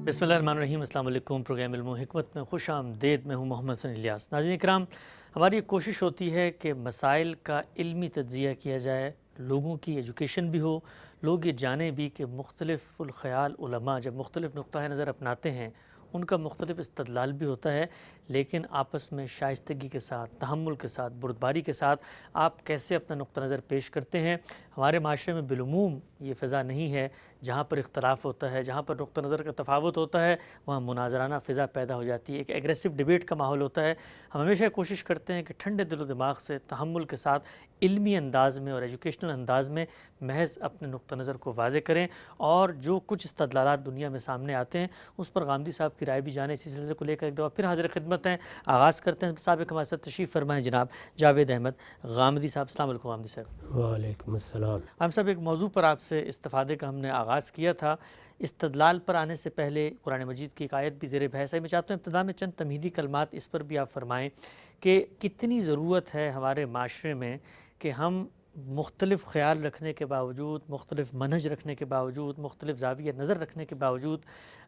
بسم اللہ الرحمن الرحیم۔ السلام علیکم۔ پروگرام علم و حکمت میں خوش آمدید۔ میں ہوں محمد سن الیاس۔ ناظرین کرام، ہماری ایک کوشش ہوتی ہے کہ مسائل کا علمی تجزیہ کیا جائے، لوگوں کی ایجوکیشن بھی ہو، لوگ یہ جانیں بھی کہ مختلف الخیال علماء جب مختلف نقطہ نظر اپناتے ہیں ان کا مختلف استدلال بھی ہوتا ہے، لیکن آپس میں شائستگی کے ساتھ، تحمل کے ساتھ، بردباری کے ساتھ آپ کیسے اپنا نقطہ نظر پیش کرتے ہیں۔ ہمارے معاشرے میں بالعموم یہ فضا نہیں ہے، جہاں پر اختلاف ہوتا ہے، جہاں پر نقطہ نظر کا تفاوت ہوتا ہے وہاں مناظرانہ فضا پیدا ہو جاتی ہے، ایک ایگریسو ڈیبیٹ کا ماحول ہوتا ہے۔ ہم ہمیشہ کوشش کرتے ہیں کہ ٹھنڈے دل و دماغ سے، تحمل کے ساتھ، علمی انداز میں اور ایجوکیشنل انداز میں محض اپنے نقطہ نظر کو واضح کریں، اور جو کچھ استدلالات دنیا میں سامنے آتے ہیں اس پر غامدی صاحب کی رائے بھی جانیں۔ اسی سلسلے کو لے کر ایک دفعہ پھر حاضر خدمت ہیں، آغاز کرتے ہیں۔ سابق ہمارے ساتھ تشریف فرمائیں جناب جاوید احمد غامدی صاحب۔ السلام علیکم غامدی صاحب۔ وعلیکم السلام۔ ہم سب ایک موضوع پر آپ سے استفادے کا ہم نے آغاز کیا تھا، استدلال پر آنے سے پہلے قرآن مجید کی ایک آیت بھی زیر بحث ہے۔ میں چاہتا ہوں ابتدا میں چند تمہیدی کلمات اس پر بھی آپ فرمائیں کہ کتنی ضرورت ہے ہمارے معاشرے میں کہ ہم مختلف خیال رکھنے کے باوجود، مختلف منہج رکھنے کے باوجود، مختلف زاویہ نظر رکھنے کے باوجود،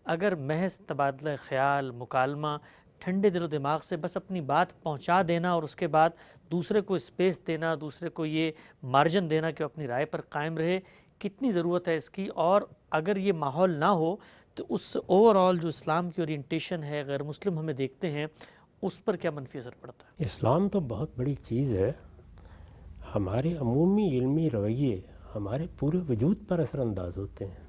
اگر محض تبادلہ خیال، مکالمہ، ٹھنڈے دل و دماغ سے بس اپنی بات پہنچا دینا اور اس کے بعد دوسرے کو اسپیس دینا، دوسرے کو یہ مارجن دینا کہ وہ اپنی رائے پر قائم رہے، کتنی ضرورت ہے اس کی؟ اور اگر یہ ماحول نہ ہو تو اس اوور آل جو اسلام کی اورینٹیشن ہے، غیر مسلم ہمیں دیکھتے ہیں، اس پر کیا منفی اثر پڑتا ہے؟ اسلام تو بہت بڑی چیز ہے، ہمارے عمومی علمی رویے ہمارے پورے وجود پر اثر انداز ہوتے ہیں۔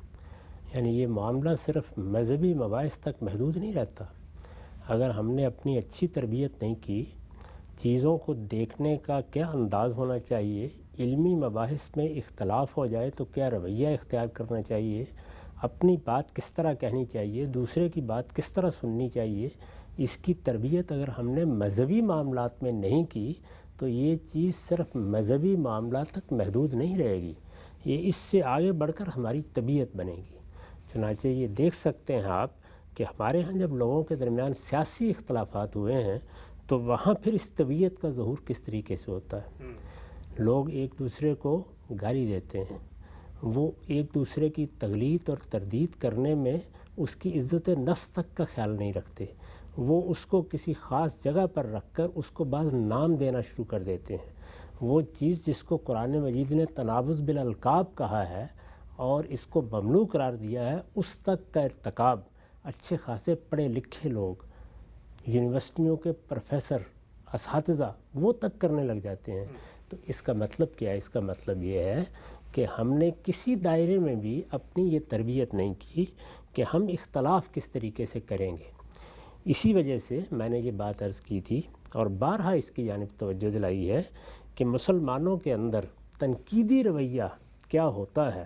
یعنی یہ معاملہ صرف مذہبی مباحث تک محدود نہیں رہتا۔ اگر ہم نے اپنی اچھی تربیت نہیں کی، چیزوں کو دیکھنے کا کیا انداز ہونا چاہیے، علمی مباحث میں اختلاف ہو جائے تو کیا رویہ اختیار کرنا چاہیے، اپنی بات کس طرح کہنی چاہیے، دوسرے کی بات کس طرح سننی چاہیے، اس کی تربیت اگر ہم نے مذہبی معاملات میں نہیں کی تو یہ چیز صرف مذہبی معاملات تک محدود نہیں رہے گی، یہ اس سے آگے بڑھ کر ہماری طبیعت بنے گی۔ چنانچہ یہ دیکھ سکتے ہیں آپ کہ ہمارے ہاں جب لوگوں کے درمیان سیاسی اختلافات ہوئے ہیں تو وہاں پھر اس طبیعت کا ظہور کس طریقے سے ہوتا ہے۔ لوگ ایک دوسرے کو گالی دیتے ہیں، وہ ایک دوسرے کی تغلیط اور تردید کرنے میں اس کی عزت نفس تک کا خیال نہیں رکھتے، وہ اس کو کسی خاص جگہ پر رکھ کر اس کو بعض نام دینا شروع کر دیتے ہیں۔ وہ چیز جس کو قرآن مجید نے تنابز بالالقاب کہا ہے اور اس کو ممنوع قرار دیا ہے، اس تک کا ارتکاب اچھے خاصے پڑھے لکھے لوگ، یونیورسٹیوں کے پروفیسر، اساتذہ، وہ تک کرنے لگ جاتے ہیں۔ تو اس کا مطلب کیا ہے؟ اس کا مطلب یہ ہے کہ ہم نے کسی دائرے میں بھی اپنی یہ تربیت نہیں کی کہ ہم اختلاف کس طریقے سے کریں گے۔ اسی وجہ سے میں نے یہ بات عرض کی تھی اور بارہا اس کی جانب توجہ دلائی ہے کہ مسلمانوں کے اندر تنقیدی رویہ کیا ہوتا ہے،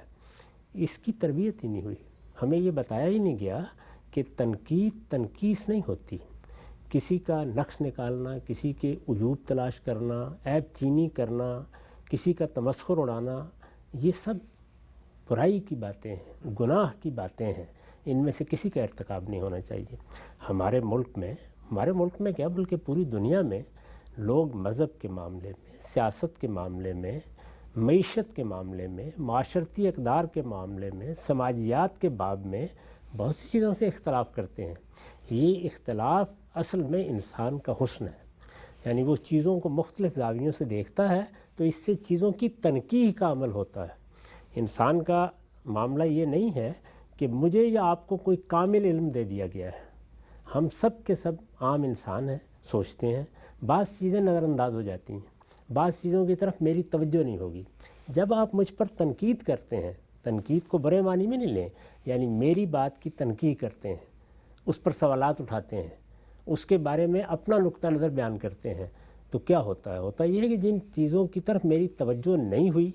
اس کی تربیت ہی نہیں ہوئی۔ ہمیں یہ بتایا ہی نہیں گیا کہ تنقید تنقیص نہیں ہوتی، کسی کا نقص نکالنا، کسی کے عیوب تلاش کرنا، عیب چینی کرنا، کسی کا تمسخر اڑانا، یہ سب برائی کی باتیں ہیں، گناہ کی باتیں ہیں، ان میں سے کسی کا ارتکاب نہیں ہونا چاہیے۔ ہمارے ملک میں کیا بلکہ پوری دنیا میں لوگ مذہب کے معاملے میں، سیاست کے معاملے میں، معیشت کے معاملے میں، معاشرتی اقدار کے معاملے میں، سماجیات کے باب میں بہت سی چیزوں سے اختلاف کرتے ہیں۔ یہ اختلاف اصل میں انسان کا حسن ہے، یعنی وہ چیزوں کو مختلف زاویوں سے دیکھتا ہے تو اس سے چیزوں کی تنقیح کا عمل ہوتا ہے۔ انسان کا معاملہ یہ نہیں ہے کہ مجھے یا آپ کو کوئی کامل علم دے دیا گیا ہے، ہم سب کے سب عام انسان ہیں، سوچتے ہیں، بعض چیزیں نظر انداز ہو جاتی ہیں، بعض چیزوں کی طرف میری توجہ نہیں ہوگی۔ جب آپ مجھ پر تنقید کرتے ہیں، تنقید کو برے معنی میں نہیں لیں، یعنی میری بات کی تنقید کرتے ہیں، اس پر سوالات اٹھاتے ہیں، اس کے بارے میں اپنا نقطہ نظر بیان کرتے ہیں، تو کیا ہوتا ہے؟ ہوتا یہ ہے کہ جن چیزوں کی طرف میری توجہ نہیں ہوئی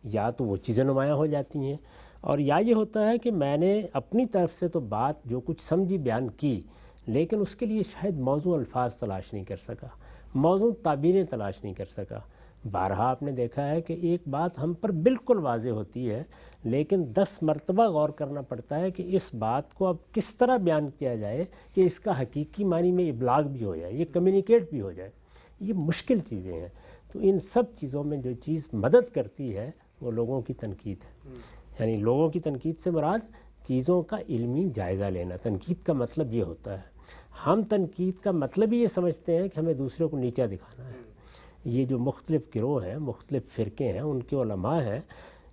یا تو وہ چیزیں نمایاں ہو جاتی ہیں، اور یا یہ ہوتا ہے کہ میں نے اپنی طرف سے تو بات جو کچھ سمجھی بیان کی، لیکن اس کے لیے شاید موضوع الفاظ تلاش نہیں کر سکا، موضوع تعبیریں تلاش نہیں کر سکا۔ بارہا آپ نے دیکھا ہے کہ ایک بات ہم پر بالکل واضح ہوتی ہے لیکن 10 مرتبہ غور کرنا پڑتا ہے کہ اس بات کو اب کس طرح بیان کیا جائے کہ اس کا حقیقی معنی میں ابلاغ بھی ہو جائے، یہ کمیونیکیٹ بھی ہو جائے۔ یہ مشکل چیزیں ہیں، تو ان سب چیزوں میں جو چیز مدد کرتی ہے وہ لوگوں کی تنقید ہے۔ یعنی لوگوں کی تنقید سے مراد چیزوں کا علمی جائزہ لینا. تنقید کا مطلب یہ ہوتا ہے. ہم تنقید کا مطلب ہی یہ سمجھتے ہیں کہ ہمیں دوسرے کو نیچا دکھانا ہے. یہ جو مختلف گروہ ہیں، مختلف فرقے ہیں، ان کے علماء ہیں،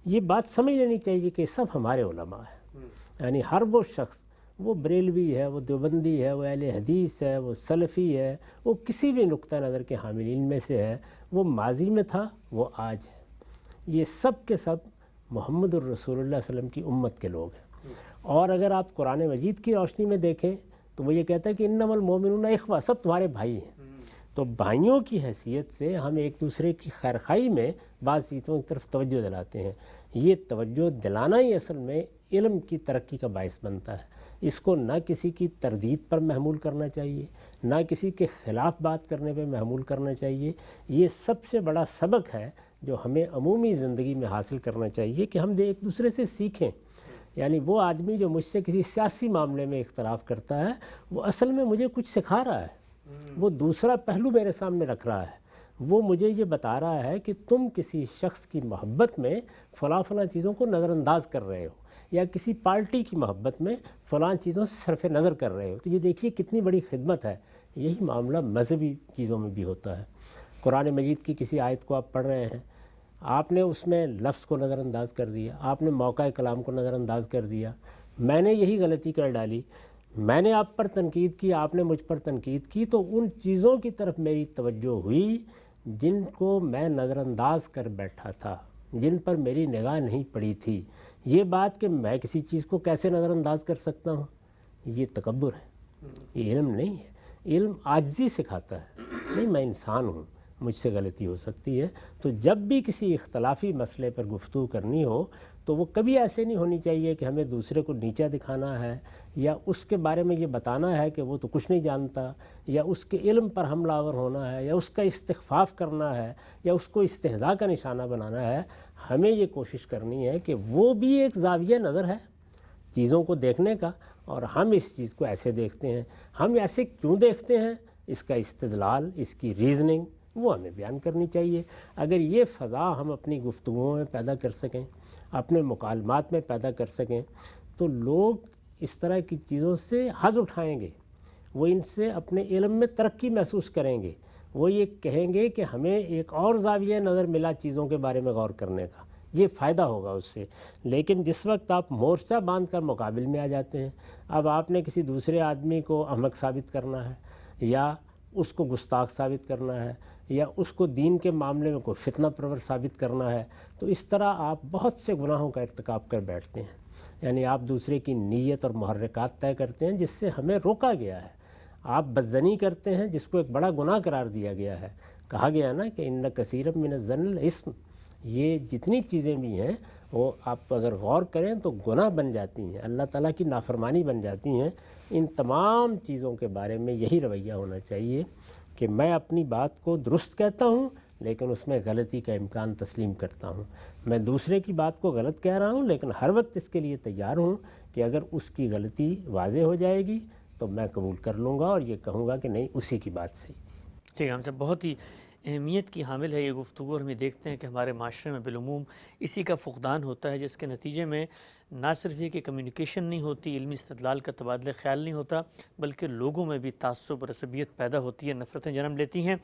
یہ بات سمجھ لینی چاہیے کہ سب ہمارے علماء ہیں. یعنی ہر وہ شخص، وہ بریلوی ہے، وہ دیوبندی ہے، وہ اہل حدیث ہے، وہ سلفی ہے، وہ کسی بھی نقطہ نظر کے حاملین میں سے ہے، وہ ماضی میں تھا، وہ آج ہے. یہ سب کے سب محمد الرسول اللہ صلی اللہ علیہ وسلم کی امت کے لوگ ہیں. اور اگر آپ قرآن مجید کی روشنی میں دیکھیں تو وہ یہ کہتا ہے کہ انما المؤمنون اخوہ، سب تمہارے بھائی ہیں. تو بھائیوں کی حیثیت سے ہم ایک دوسرے کی خیرخواہی میں بعض چیزوں کی طرف توجہ دلاتے ہیں. یہ توجہ دلانا ہی اصل میں علم کی ترقی کا باعث بنتا ہے. اس کو نہ کسی کی تردید پر محمول کرنا چاہیے، نہ کسی کے خلاف بات کرنے پہ محمول کرنا چاہیے. یہ سب سے بڑا سبق ہے جو ہمیں عمومی زندگی میں حاصل کرنا چاہیے کہ ہم ایک دوسرے سے سیکھیں. یعنی وہ آدمی جو مجھ سے کسی سیاسی معاملے میں اختلاف کرتا ہے، وہ اصل میں مجھے کچھ سکھا رہا ہے. وہ دوسرا پہلو میرے سامنے رکھ رہا ہے. وہ مجھے یہ بتا رہا ہے کہ تم کسی شخص کی محبت میں فلاں فلاں چیزوں کو نظر انداز کر رہے ہو، یا کسی پارٹی کی محبت میں فلاں چیزوں سے صرف نظر کر رہے ہو. تو یہ دیکھیے کتنی بڑی خدمت ہے. یہی معاملہ مذہبی چیزوں میں بھی ہوتا ہے. قرآن مجید کی کسی آیت کو آپ پڑھ رہے ہیں، آپ نے اس میں لفظ کو نظر انداز کر دیا، آپ نے موقع کلام کو نظر انداز کر دیا. میں نے یہی غلطی کر ڈالی، میں نے آپ پر تنقید کی، آپ نے مجھ پر تنقید کی، تو ان چیزوں کی طرف میری توجہ ہوئی جن کو میں نظر انداز کر بیٹھا تھا، جن پر میری نگاہ نہیں پڑی تھی. یہ بات کہ میں کسی چیز کو کیسے نظر انداز کر سکتا ہوں، یہ تکبر ہے، یہ علم نہیں ہے. علم عاجزی سکھاتا ہے. نہیں، میں انسان ہوں، مجھ سے غلطی ہو سکتی ہے. تو جب بھی کسی اختلافی مسئلے پر گفتگو کرنی ہو تو وہ کبھی ایسے نہیں ہونی چاہیے کہ ہمیں دوسرے کو نیچا دکھانا ہے، یا اس کے بارے میں یہ بتانا ہے کہ وہ تو کچھ نہیں جانتا، یا اس کے علم پر حملہ آور ہونا ہے، یا اس کا استخفاف کرنا ہے، یا اس کو استہزاء کا نشانہ بنانا ہے. ہمیں یہ کوشش کرنی ہے کہ وہ بھی ایک زاویہ نظر ہے چیزوں کو دیکھنے کا، اور ہم اس چیز کو ایسے دیکھتے ہیں. ہم ایسے کیوں دیکھتے ہیں، اس کا استدلال، اس کی ریزننگ وہ ہمیں بیان کرنی چاہیے. اگر یہ فضا ہم اپنی گفتگوؤں میں پیدا کر سکیں، اپنے مکالمات میں پیدا کر سکیں، تو لوگ اس طرح کی چیزوں سے حظ اٹھائیں گے. وہ ان سے اپنے علم میں ترقی محسوس کریں گے. وہ یہ کہیں گے کہ ہمیں ایک اور زاویہ نظر ملا چیزوں کے بارے میں غور کرنے کا، یہ فائدہ ہوگا اس سے. لیکن جس وقت آپ مورچہ باندھ کر مقابل میں آ جاتے ہیں، اب آپ نے کسی دوسرے آدمی کو احمق ثابت کرنا ہے، یا اس کو گستاخ ثابت کرنا ہے، یا اس کو دین کے معاملے میں کوئی فتنہ پرور ثابت کرنا ہے، تو اس طرح آپ بہت سے گناہوں کا ارتکاب کر بیٹھتے ہیں. یعنی آپ دوسرے کی نیت اور محرکات طے کرتے ہیں جس سے ہمیں روکا گیا ہے. آپ بدزنی کرتے ہیں جس کو ایک بڑا گناہ قرار دیا گیا ہے. کہا گیا نا کہ ان کثیر من الظن الاسم. یہ جتنی چیزیں بھی ہیں وہ آپ اگر غور کریں تو گناہ بن جاتی ہیں، اللہ تعالیٰ کی نافرمانی بن جاتی ہیں. ان تمام چیزوں کے بارے میں یہی رویہ ہونا چاہیے کہ میں اپنی بات کو درست کہتا ہوں لیکن اس میں غلطی کا امکان تسلیم کرتا ہوں. میں دوسرے کی بات کو غلط کہہ رہا ہوں لیکن ہر وقت اس کے لیے تیار ہوں کہ اگر اس کی غلطی واضح ہو جائے گی تو میں قبول کر لوں گا اور یہ کہوں گا کہ نہیں، اسی کی بات صحیح تھی. ٹھیک ہے، ہم سے بہت ہی اہمیت کی حامل ہے یہ گفتگو، اور ہم یہ دیکھتے ہیں کہ ہمارے معاشرے میں بالعموم اسی کا فقدان ہوتا ہے، جس کے نتیجے میں نہ صرف یہ کہ کمیونیکیشن نہیں ہوتی، علمی استدلال کا تبادلہ خیال نہیں ہوتا، بلکہ لوگوں میں بھی تعصب اور عصبیت پیدا ہوتی ہے، نفرتیں جنم لیتی ہیں.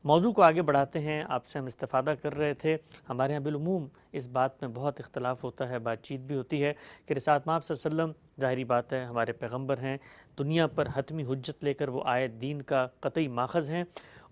موضوع کو آگے بڑھاتے ہیں. آپ سے ہم استفادہ کر رہے تھے. ہمارے ہاں بالعموم اس بات میں بہت اختلاف ہوتا ہے، بات چیت بھی ہوتی ہے کہ رسالت مآب صلی اللہ علیہ وسلم ظاہری بات ہے ہمارے پیغمبر ہیں، دنیا پر حتمی حجت لے کر وہ آئے، دین کا قطعی ماخذ ہیں.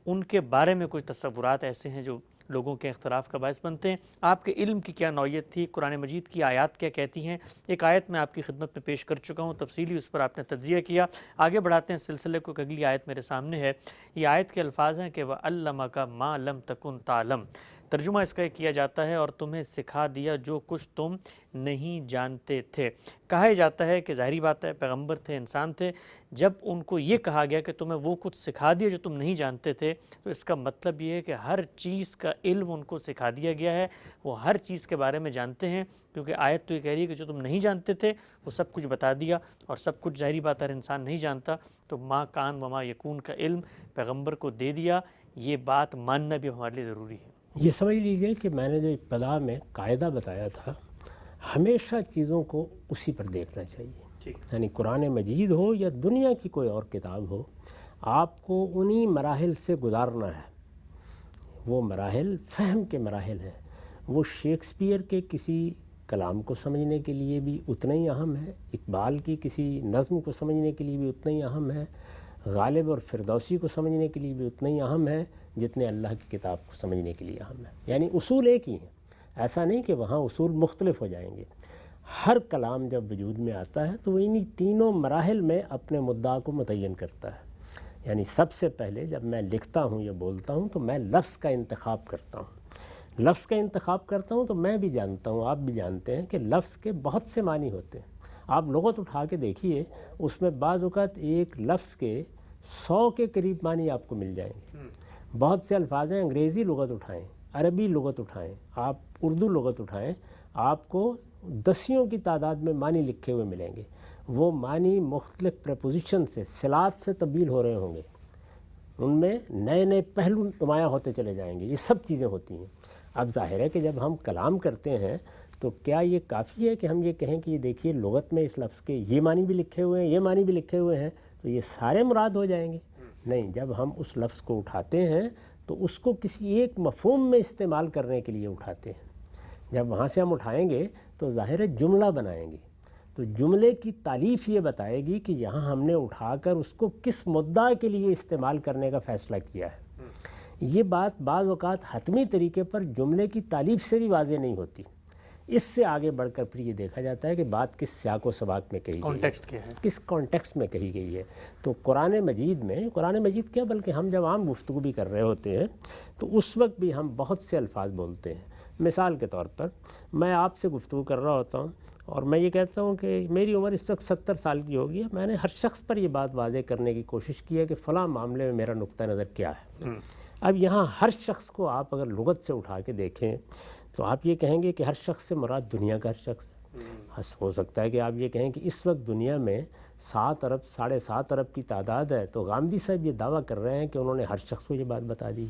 ان کے بارے میں کچھ تصورات ایسے ہیں جو لوگوں کے اختلاف کا باعث بنتے ہیں. آپ کے علم کی کیا نوعیت تھی، قرآن مجید کی آیات کیا کہتی ہیں؟ ایک آیت میں آپ کی خدمت میں پیش کر چکا ہوں، تفصیلی اس پر آپ نے تجزیہ کیا. آگے بڑھاتے ہیں سلسلے کو. اگلی آیت میرے سامنے ہے. یہ آیت کے الفاظ ہیں کہ وَعَلَّمَكَ مَا لَمْ تَكُنْ تَعْلَمْ. ترجمہ اس کا کیا جاتا ہے اور تمہیں سکھا دیا جو کچھ تم نہیں جانتے تھے. کہا جاتا ہے کہ ظاہری بات ہے پیغمبر تھے، انسان تھے، جب ان کو یہ کہا گیا کہ تمہیں وہ کچھ سکھا دیا جو تم نہیں جانتے تھے، تو اس کا مطلب یہ ہے کہ ہر چیز کا علم ان کو سکھا دیا گیا ہے. وہ ہر چیز کے بارے میں جانتے ہیں، کیونکہ آیت تو یہ کہہ رہی ہے کہ جو تم نہیں جانتے تھے وہ سب کچھ بتا دیا. اور سب کچھ ظاہری بات ہر انسان نہیں جانتا، تو ما کان وما یکون کا علم پیغمبر کو دے دیا. یہ بات ماننا بھی ہمارے لیے ضروری ہے. یہ سمجھ لیجئے کہ میں نے جو ابتدا میں قاعدہ بتایا تھا، ہمیشہ چیزوں کو اسی پر دیکھنا چاہیے. یعنی قرآن مجید ہو یا دنیا کی کوئی اور کتاب ہو، آپ کو انہی مراحل سے گزارنا ہے. وہ مراحل فہم کے مراحل ہیں. وہ شیکسپیئر کے کسی کلام کو سمجھنے کے لیے بھی اتنا ہی اہم ہے، اقبال کی کسی نظم کو سمجھنے کے لیے بھی اتنا ہی اہم ہے، غالب اور فردوسی کو سمجھنے کے لیے بھی اتنا ہی اہم ہے جتنے اللہ کی کتاب کو سمجھنے کے لیے اہم ہے. یعنی اصول ایک ہی ہیں. ایسا نہیں کہ وہاں اصول مختلف ہو جائیں گے. ہر کلام جب وجود میں آتا ہے تو وہ انہی تینوں مراحل میں اپنے مدعا کو متعین کرتا ہے. یعنی سب سے پہلے جب میں لکھتا ہوں یا بولتا ہوں تو میں لفظ کا انتخاب کرتا ہوں. لفظ کا انتخاب کرتا ہوں تو میں بھی جانتا ہوں، آپ بھی جانتے ہیں کہ لفظ کے بہت سے معنی ہوتے ہیں. آپ لغت اٹھا کے دیکھیے، اس میں بعض اوقات ایک لفظ کے 100 کے قریب معنی آپ کو مل جائیں گے. بہت سے الفاظ ہیں، انگریزی لغت اٹھائیں، عربی لغت اٹھائیں، آپ اردو لغت اٹھائیں، آپ کو دسیوں کی تعداد میں معنی لکھے ہوئے ملیں گے. وہ معنی مختلف پریپوزیشن سے، صلات سے تبدیل ہو رہے ہوں گے. ان میں نئے نئے پہلو نمایاں ہوتے چلے جائیں گے. یہ سب چیزیں ہوتی ہیں. اب ظاہر ہے کہ جب ہم کلام کرتے ہیں تو کیا یہ کافی ہے کہ ہم یہ کہیں کہ یہ دیکھیے لغت میں اس لفظ کے یہ معنی بھی لکھے ہوئے ہیں، یہ معنی بھی لکھے ہوئے ہیں، تو یہ سارے مراد ہو جائیں گے؟ نہیں. جب ہم اس لفظ کو اٹھاتے ہیں تو اس کو کسی ایک مفہوم میں استعمال کرنے کے لیے اٹھاتے ہیں. جب وہاں سے ہم اٹھائیں گے تو ظاہر ہے جملہ بنائیں گے. تو جملے کی تالیف یہ بتائے گی کہ یہاں ہم نے اٹھا کر اس کو کس مدعا کے لیے استعمال کرنے کا فیصلہ کیا ہے. یہ بات بعض اوقات حتمی طریقے پر جملے کی تالیف سے بھی واضح نہیں ہوتی. اس سے آگے بڑھ کر پھر یہ دیکھا جاتا ہے کہ بات کس سیاق و سباق میں کہی گئی ہے، کس کانٹیکسٹ میں کہی گئی ہے. تو قرآن مجید کیا بلکہ ہم جب عام گفتگو بھی کر رہے ہوتے ہیں تو اس وقت بھی ہم بہت سے الفاظ بولتے ہیں. مثال کے طور پر میں آپ سے گفتگو کر رہا ہوتا ہوں اور میں یہ کہتا ہوں کہ میری عمر اس وقت 70 سال کی ہوگی ہے. میں نے ہر شخص پر یہ بات واضح کرنے کی کوشش کی ہے کہ فلاں معاملے میں میرا نقطہ نظر کیا ہے. اب یہاں ہر شخص کو آپ اگر لغت سے اٹھا کے دیکھیں تو آپ یہ کہیں گے کہ ہر شخص سے مراد دنیا کا ہر شخص ہے. ہو سکتا ہے کہ آپ یہ کہیں کہ اس وقت دنیا میں 7 ارب 7.5 ارب کی تعداد ہے، تو غامدی صاحب یہ دعویٰ کر رہے ہیں کہ انہوں نے ہر شخص کو یہ بات بتا دی.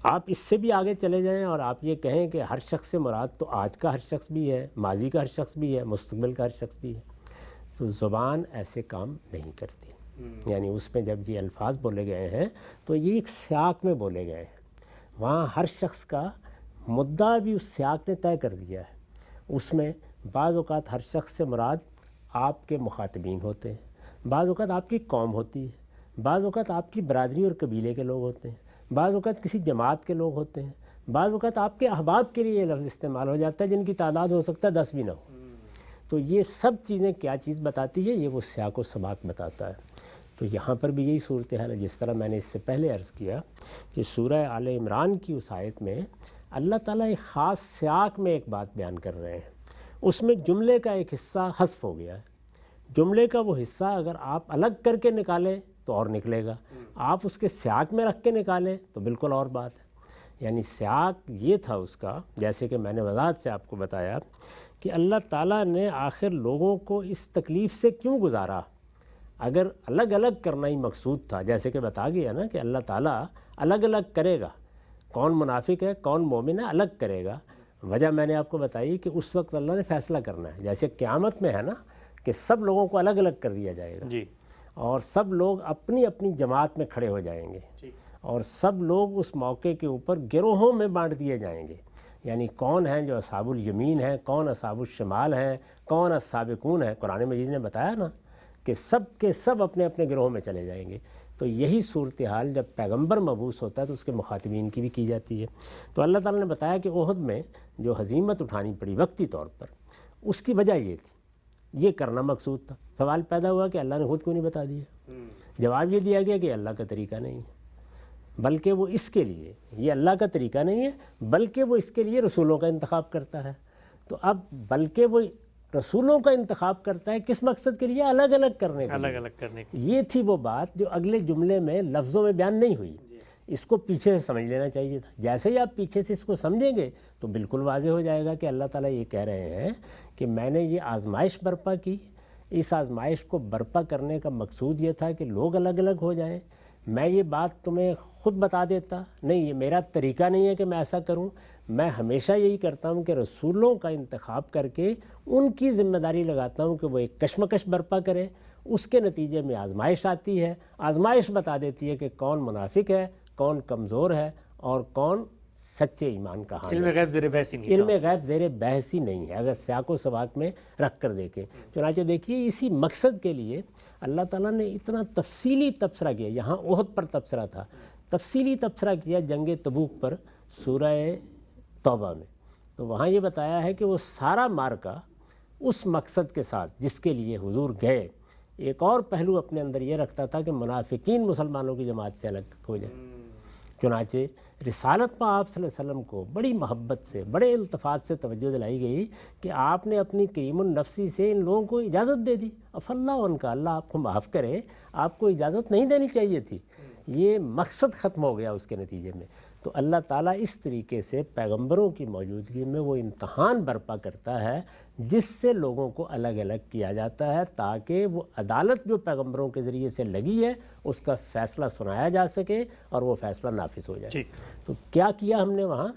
آپ اس سے بھی آگے چلے جائیں اور آپ یہ کہیں کہ ہر شخص سے مراد تو آج کا ہر شخص بھی ہے، ماضی کا ہر شخص بھی ہے، مستقبل کا ہر شخص بھی ہے. تو زبان ایسے کام نہیں کرتی. یعنی اس میں جب یہ الفاظ بولے گئے ہیں تو یہ ایک سیاق میں بولے گئے ہیں. وہاں ہر شخص کا مدعا بھی اس سیاق نے طے کر دیا ہے. اس میں بعض اوقات ہر شخص سے مراد آپ کے مخاطبین ہوتے ہیں، بعض اوقات آپ کی قوم ہوتی ہے، بعض اوقات آپ کی برادری اور قبیلے کے لوگ ہوتے ہیں، بعض اوقات کسی جماعت کے لوگ ہوتے ہیں، بعض اوقات آپ کے احباب کے لیے یہ لفظ استعمال ہو جاتا ہے جن کی تعداد ہو سکتا ہے 10 بھی نہ ہو. تو یہ سب چیزیں کیا چیز بتاتی ہے؟ یہ وہ سیاق و سباق بتاتا ہے. تو یہاں پر بھی یہی صورتحال ہے. جس طرح میں نے اس سے پہلے عرض کیا کہ سورہ آل عمران کی اس آیت میں اللہ تعالیٰ ایک خاص سیاق میں ایک بات بیان کر رہے ہیں. اس میں جملے کا ایک حصہ حذف ہو گیا ہے. جملے کا وہ حصہ اگر آپ الگ کر کے نکالیں تو اور نکلے گا، آپ اس کے سیاق میں رکھ کے نکالیں تو بالکل اور بات ہے. یعنی سیاق یہ تھا اس کا، جیسے کہ میں نے وضاحت سے آپ کو بتایا کہ اللہ تعالیٰ نے آخر لوگوں کو اس تکلیف سے کیوں گزارا. اگر الگ الگ کرنا ہی مقصود تھا، جیسے کہ بتا گیا نا کہ اللہ تعالیٰ الگ الگ کرے گا، کون منافق ہے کون مومن ہے الگ کرے گا. وجہ میں نے آپ کو بتائی کہ اس وقت اللہ نے فیصلہ کرنا ہے. جیسے قیامت میں ہے نا کہ سب لوگوں کو الگ الگ کر دیا جائے گا اور سب لوگ اپنی اپنی جماعت میں کھڑے ہو جائیں گے اور سب لوگ اس موقع کے اوپر گروہوں میں بانٹ دیے جائیں گے. یعنی کون ہیں جو اصحاب الیمین ہیں، کون اصحاب الشمال ہیں، کون السابقون ہیں. قرآن مجید نے بتایا نا کہ سب کے سب اپنے اپنے گروہوں میں چلے جائیں گے. تو یہی صورتحال جب پیغمبر مبعوث ہوتا ہے تو اس کے مخاطبین کی بھی کی جاتی ہے. تو اللہ تعالیٰ نے بتایا کہ احد میں جو ہزیمت اٹھانی پڑی وقتی طور پر، اس کی وجہ یہ تھی، یہ کرنا مقصود تھا. سوال پیدا ہوا کہ اللہ نے خود کیوں نہیں بتا دیا؟ جواب یہ دیا گیا کہ اللہ کا طریقہ نہیں ہے، بلکہ وہ اس کے لیے، یہ اللہ کا طریقہ نہیں ہے بلکہ وہ اس کے لیے رسولوں کا انتخاب کرتا ہے. تو اب بلکہ وہ رسولوں کا انتخاب کرتا ہے کس مقصد کے لیے؟ الگ الگ کرنے کے لیے. یہ تھی وہ بات جو اگلے جملے میں لفظوں میں بیان نہیں ہوئی. اس کو پیچھے سے سمجھ لینا چاہیے تھا. جیسے ہی آپ پیچھے سے اس کو سمجھیں گے تو بالکل واضح ہو جائے گا کہ اللہ تعالیٰ یہ کہہ رہے ہیں کہ میں نے یہ آزمائش برپا کی. اس آزمائش کو برپا کرنے کا مقصود یہ تھا کہ لوگ الگ الگ ہو جائیں. میں یہ بات تمہیں خود بتا دیتا؟ نہیں، یہ میرا طریقہ نہیں ہے کہ میں ایسا کروں. میں ہمیشہ یہی کرتا ہوں کہ رسولوں کا انتخاب کر کے ان کی ذمہ داری لگاتا ہوں کہ وہ ایک کشمکش برپا کرے. اس کے نتیجے میں آزمائش آتی ہے. آزمائش بتا دیتی ہے کہ کون منافق ہے، کون کمزور ہے اور کون سچے ایمان کا حامل. علم غیب زیر بحث ہی نہیں. علم غیب زیر بحث ہی نہیں ہے اگر سیاق و سباق میں رکھ کر دیکھیں. چنانچہ دیکھیے اسی مقصد کے لیے اللہ تعالیٰ نے اتنا تفصیلی تبصرہ کیا. یہاں احد پر تبصرہ تھا، تفصیلی تبصرہ کیا جنگ تبوک پر سورہ توبہ میں. تو وہاں یہ بتایا ہے کہ وہ سارا مارکا اس مقصد کے ساتھ جس کے لیے حضور گئے. ایک اور پہلو اپنے اندر یہ رکھتا تھا کہ منافقین مسلمانوں کی جماعت سے الگ ہو جائے. چنانچہ رسالت میں آپ صلی اللہ علیہ وسلم کو بڑی محبت سے، بڑے التفات سے توجہ دلائی گئی کہ آپ نے اپنی کریم النفسی سے ان لوگوں کو اجازت دے دی. اف اللہ ان کا، اللہ آپ کو معاف کرے، آپ کو اجازت نہیں دینی چاہیے تھی. یہ مقصد ختم ہو گیا اس کے نتیجے میں. تو اللہ تعالیٰ اس طریقے سے پیغمبروں کی موجودگی میں وہ امتحان برپا کرتا ہے جس سے لوگوں کو الگ الگ کیا جاتا ہے تاکہ وہ عدالت جو پیغمبروں کے ذریعے سے لگی ہے اس کا فیصلہ سنایا جا سکے اور وہ فیصلہ نافذ ہو جائے. تو کیا کیا ہم نے وہاں؟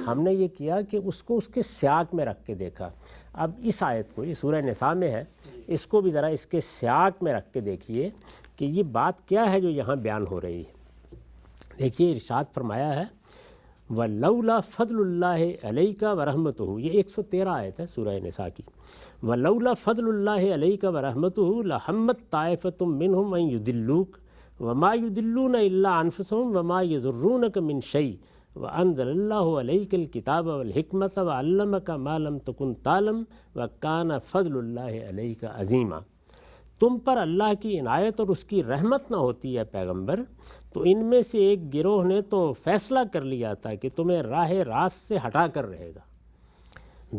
ہم نے یہ کیا کہ اس کو اس کے سیاق میں رکھ کے دیکھا. اب اس آیت کو، یہ سورہ نساء میں ہے، اس کو بھی ذرا اس کے سیاق میں رکھ کے دیکھیے کہ یہ بات کیا ہے جو یہاں بیان ہو رہی ہے. دیکھیے ارشاد فرمایا ہے وَلَوْلَا فَضْلُ اللَّهِ عَلَيْكَ وَرَحْمَتُهُ. یہ 113 آیت ہے سورہ نساء کی. وَلَوْلَا فَضْلُ اللَّهِ عَلَيْكَ وَرَحْمَتُهُ لَهَمَّتْ طَائِفَةٌ مِّنْهُمْ أَن يُضِلُّوكَ وَمَا يُضِلُّونَ إِلَّا أَنفُسَهُمْ وَمَا يَضُرُّونَكَ مِنْ شَيْءٍ وَأَنزَلَ اللَّهُ عَلَيْكَ الْكِتَابَ وَالْحِكْمَةَ وَعَلَّمَكَ مَا لَمْ تَكُنْ تَعْلَمْ وَكَانَ فَضْلُ اللَّهِ عَلَيْكَ عَظِيمًا. تم پر اللہ کی عنایت اور اس کی رحمت نہ ہوتی ہے پیغمبر تو ان میں سے ایک گروہ نے تو فیصلہ کر لیا تھا کہ تمہیں راہ راست سے ہٹا کر رہے گا،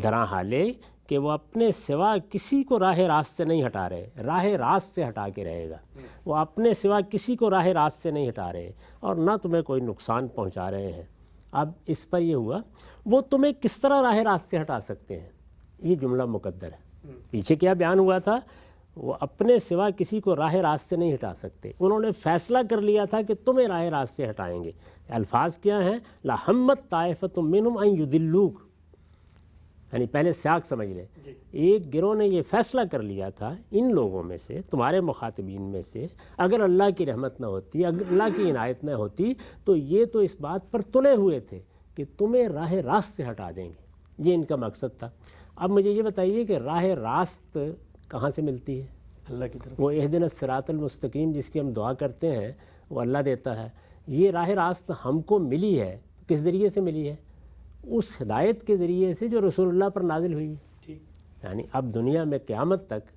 درا حالے کہ وہ اپنے سوا کسی کو راہ راست سے نہیں ہٹا رہے، راہ راست سے ہٹا کے رہے گا. وہ اپنے سوا کسی کو راہ راست سے نہیں ہٹا رہے اور نہ تمہیں کوئی نقصان پہنچا رہے ہیں. اب اس پر یہ ہوا وہ تمہیں کس طرح راہ راست سے ہٹا سکتے ہیں. یہ جملہ مقدر ہے. پیچھے کیا بیان ہوا تھا؟ وہ اپنے سوا کسی کو راہ راست سے نہیں ہٹا سکتے. انہوں نے فیصلہ کر لیا تھا کہ تمہیں راہ راست سے ہٹائیں گے. الفاظ کیا ہیں؟ لَهَمَّتْ طَائِفَةٌ مِّنْهُمْ أَن يُضِلُّوكَ. یعنی پہلے سیاق سمجھ لیں. ایک گروہ نے یہ فیصلہ کر لیا تھا ان لوگوں میں سے، تمہارے مخاطبین میں سے، اگر اللہ کی رحمت نہ ہوتی، اگر اللہ کی عنایت نہ ہوتی تو یہ تو اس بات پر تلے ہوئے تھے کہ تمہیں راہ راست سے ہٹا دیں گے. یہ ان کا مقصد تھا. اب مجھے یہ بتائیے کہ راہ راست کہاں سے ملتی ہے؟ اللہ کی طرف. وہ اہدنا الصراط المستقیم جس کی ہم دعا کرتے ہیں وہ اللہ دیتا ہے. یہ راہ راست ہم کو ملی ہے، کس ذریعے سے ملی ہے؟ اس ہدایت کے ذریعے سے جو رسول اللہ پر نازل ہوئی ہے. یعنی اب دنیا میں قیامت تک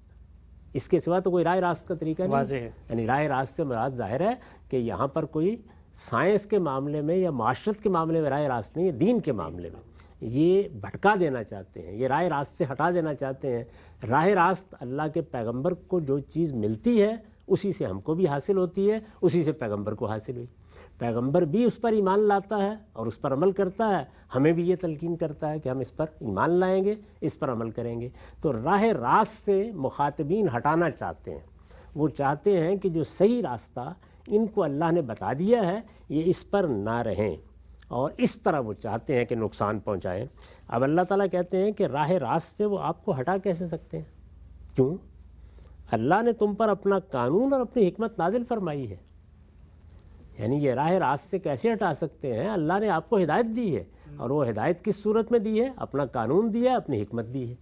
اس کے سوا تو کوئی راہ راست کا طریقہ نہیں واضح ہے. یعنی راہ راست سے مراد ظاہر ہے کہ یہاں پر کوئی سائنس کے معاملے میں یا معاشرت کے معاملے میں راہ راست نہیں ہے، دین کے معاملے میں یہ بھٹکا دینا چاہتے ہیں، یہ راہ راست سے ہٹا دینا چاہتے ہیں. راہ راست اللہ کے پیغمبر کو جو چیز ملتی ہے اسی سے ہم کو بھی حاصل ہوتی ہے، اسی سے پیغمبر کو حاصل ہوئی. پیغمبر بھی اس پر ایمان لاتا ہے اور اس پر عمل کرتا ہے. ہمیں بھی یہ تلقین کرتا ہے کہ ہم اس پر ایمان لائیں گے، اس پر عمل کریں گے. تو راہ راست سے مخاطبین ہٹانا چاہتے ہیں. وہ چاہتے ہیں کہ جو صحیح راستہ ان کو اللہ نے بتا دیا ہے یہ اس پر نہ رہیں، اور اس طرح وہ چاہتے ہیں کہ نقصان پہنچائیں. اب اللہ تعالیٰ کہتے ہیں کہ راہ راست سے وہ آپ کو ہٹا کیسے سکتے ہیں؟ کیوں؟ اللہ نے تم پر اپنا قانون اور اپنی حکمت نازل فرمائی ہے. یعنی یہ راہ راست سے کیسے ہٹا سکتے ہیں؟ اللہ نے آپ کو ہدایت دی ہے، اور وہ ہدایت کس صورت میں دی ہے؟ اپنا قانون دیا ہے، اپنی حکمت دی ہے.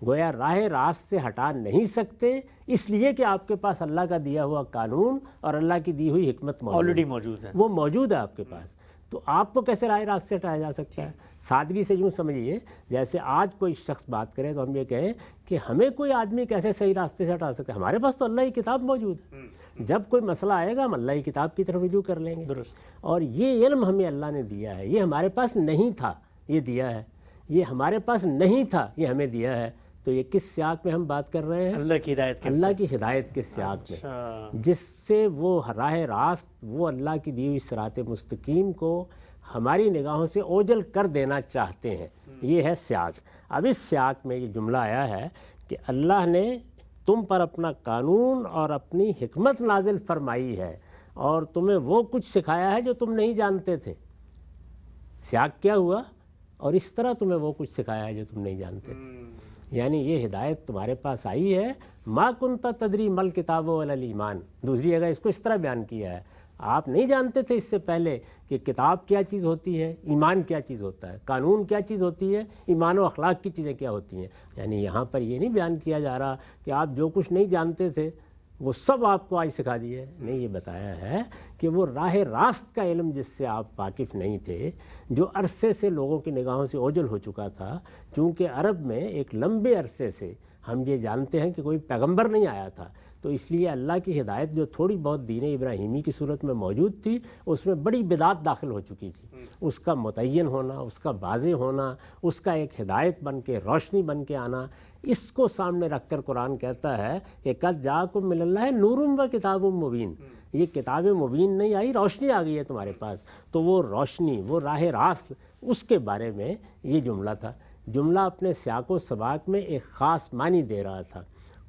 گویا راہ راست سے ہٹا نہیں سکتے اس لیے کہ آپ کے پاس اللہ کا دیا ہوا قانون اور اللہ کی دی ہوئی حکمت آلریڈی موجود ہے. وہ موجود ہے آپ کے پاس. تو آپ کو کیسے راہ راست سے ہٹایا جا سکتا ہے؟ سادگی سے یوں سمجھیے جیسے آج کوئی شخص بات کرے تو ہم یہ کہیں کہ ہمیں کوئی آدمی کیسے صحیح راستے سے ہٹا سکتا ہے؟ ہمارے پاس تو اللہ کی کتاب موجود ہے. جب کوئی مسئلہ آئے گا ہم اللہ کی کتاب کی طرف رجوع کر لیں گے. درست. اور یہ علم ہمیں اللہ نے دیا ہے، یہ ہمارے پاس نہیں تھا، یہ دیا ہے. یہ ہمارے پاس نہیں تھا، یہ ہمیں دیا ہے. تو یہ کس سیاق میں ہم بات کر رہے ہیں؟ اللہ کی ہدایت کے. اللہ کی ہدایت کے سیاق میں، جس سے وہ راہ راست، وہ اللہ کی دی ہوئی صراط مستقیم کو ہماری نگاہوں سے اوجھل کر دینا چاہتے ہیں. یہ ہے سیاق. اب اس سیاق میں یہ جملہ آیا ہے کہ اللہ نے تم پر اپنا قانون اور اپنی حکمت نازل فرمائی ہے اور تمہیں وہ کچھ سکھایا ہے جو تم نہیں جانتے تھے. سیاق کیا ہوا؟ اور اس طرح تمہیں وہ کچھ سکھایا ہے جو تم نہیں جانتے تھے. یعنی یہ ہدایت تمہارے پاس آئی ہے. ما کنت تدری مل کتاب ولا الایمان. دوسری جگہ اس کو اس طرح بیان کیا ہے، آپ نہیں جانتے تھے اس سے پہلے کہ کتاب کیا چیز ہوتی ہے، ایمان کیا چیز ہوتا ہے، قانون کیا چیز ہوتی ہے، ایمان و اخلاق کی چیزیں کیا ہوتی ہیں. یعنی یہاں پر یہ نہیں بیان کیا جا رہا کہ آپ جو کچھ نہیں جانتے تھے وہ سب آپ کو آج سکھا دیے. نہیں، یہ بتایا ہے کہ وہ راہ راست کا علم جس سے آپ واقف نہیں تھے، جو عرصے سے لوگوں کی نگاہوں سے اوجھل ہو چکا تھا. چونکہ عرب میں ایک لمبے عرصے سے ہم یہ جانتے ہیں کہ کوئی پیغمبر نہیں آیا تھا، تو اس لیے اللہ کی ہدایت جو تھوڑی بہت دین ابراہیمی کی صورت میں موجود تھی اس میں بڑی بدعت داخل ہو چکی تھی. اس کا متعین ہونا، اس کا واضح ہونا، اس کا ایک ہدایت بن کے، روشنی بن کے آنا، اس کو سامنے رکھ کر قرآن کہتا ہے کہ قد جاءکم من اللہ نور و کتاب مبین. یہ کتاب مبین نہیں آئی، روشنی آ گئی ہے تمہارے پاس. تو وہ روشنی، وہ راہ راست، اس کے بارے میں یہ جملہ تھا. جملہ اپنے سیاق و سباق میں ایک خاص معنی دے رہا تھا.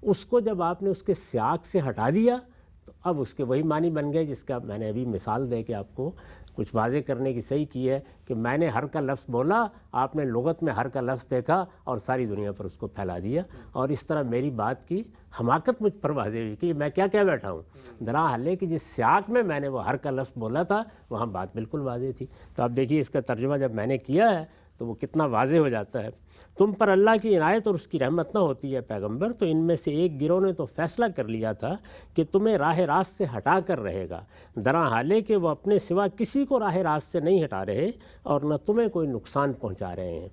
اس کو جب آپ نے اس کے سیاق سے ہٹا دیا تو اب اس کے وہی معنی بن گئے جس کا میں نے ابھی مثال دے کے آپ کو کچھ واضح کرنے کی صحیح کی ہے کہ میں نے ہر کا لفظ بولا، آپ نے لغت میں ہر کا لفظ دیکھا اور ساری دنیا پر اس کو پھیلا دیا. اور اس طرح میری بات کی حماقت مجھ پر واضح ہوئی کہ میں کیا بیٹھا ہوں. درا حال ہے کہ جس سیاق میں نے وہ ہر کا لفظ بولا تھا وہاں بات بالکل واضح تھی. تو آپ دیکھیے اس کا ترجمہ جب میں نے کیا ہے تو وہ کتنا واضح ہو جاتا ہے. تم پر اللہ کی عنایت اور اس کی رحمت نہ ہوتی ہے پیغمبر، تو ان میں سے ایک گروہ نے تو فیصلہ کر لیا تھا کہ تمہیں راہ راست سے ہٹا کر رہے گا، درا حالے کہ وہ اپنے سوا کسی کو راہ راست سے نہیں ہٹا رہے اور نہ تمہیں کوئی نقصان پہنچا رہے ہیں.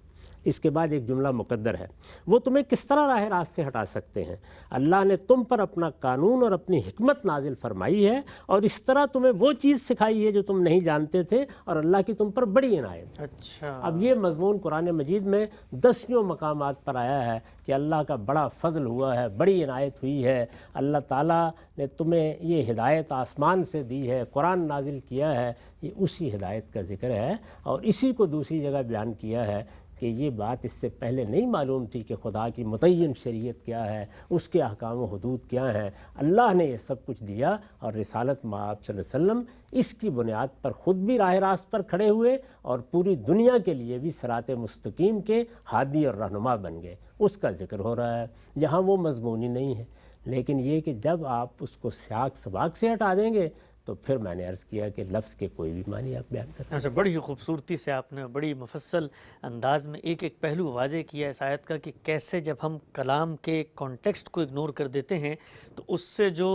اس کے بعد ایک جملہ مقدر ہے، وہ تمہیں کس طرح راہ راست سے ہٹا سکتے ہیں؟ اللہ نے تم پر اپنا قانون اور اپنی حکمت نازل فرمائی ہے اور اس طرح تمہیں وہ چیز سکھائی ہے جو تم نہیں جانتے تھے، اور اللہ کی تم پر بڑی عنایت. اچھا، اب یہ مضمون قرآن مجید میں 10 مقامات پر آیا ہے کہ اللہ کا بڑا فضل ہوا ہے، بڑی عنایت ہوئی ہے. اللہ تعالیٰ نے تمہیں یہ ہدایت آسمان سے دی ہے، قرآن نازل کیا ہے. یہ اسی ہدایت کا ذکر ہے اور اسی کو دوسری جگہ بیان کیا ہے کہ یہ بات اس سے پہلے نہیں معلوم تھی کہ خدا کی متعین شریعت کیا ہے، اس کے احکام و حدود کیا ہیں. اللہ نے یہ سب کچھ دیا اور رسالت مآب صلی اللہ علیہ وسلم اس کی بنیاد پر خود بھی راہ راست پر کھڑے ہوئے اور پوری دنیا کے لیے بھی صراط مستقیم کے ہادی اور رہنما بن گئے. اس کا ذکر ہو رہا ہے. یہاں وہ مضمون ہی نہیں ہے، لیکن یہ کہ جب آپ اس کو سیاق سباق سے ہٹا دیں گے تو پھر میں نے عرض کیا کہ لفظ کے کوئی بھی معنی آپ بیان کر سکتے ہیں. بڑی ہی خوبصورتی سے آپ نے بڑی مفصل انداز میں ایک ایک پہلو واضح کیا اس آیت کا کہ کیسے جب ہم کلام کے کانٹیکسٹ کو اگنور کر دیتے ہیں تو اس سے جو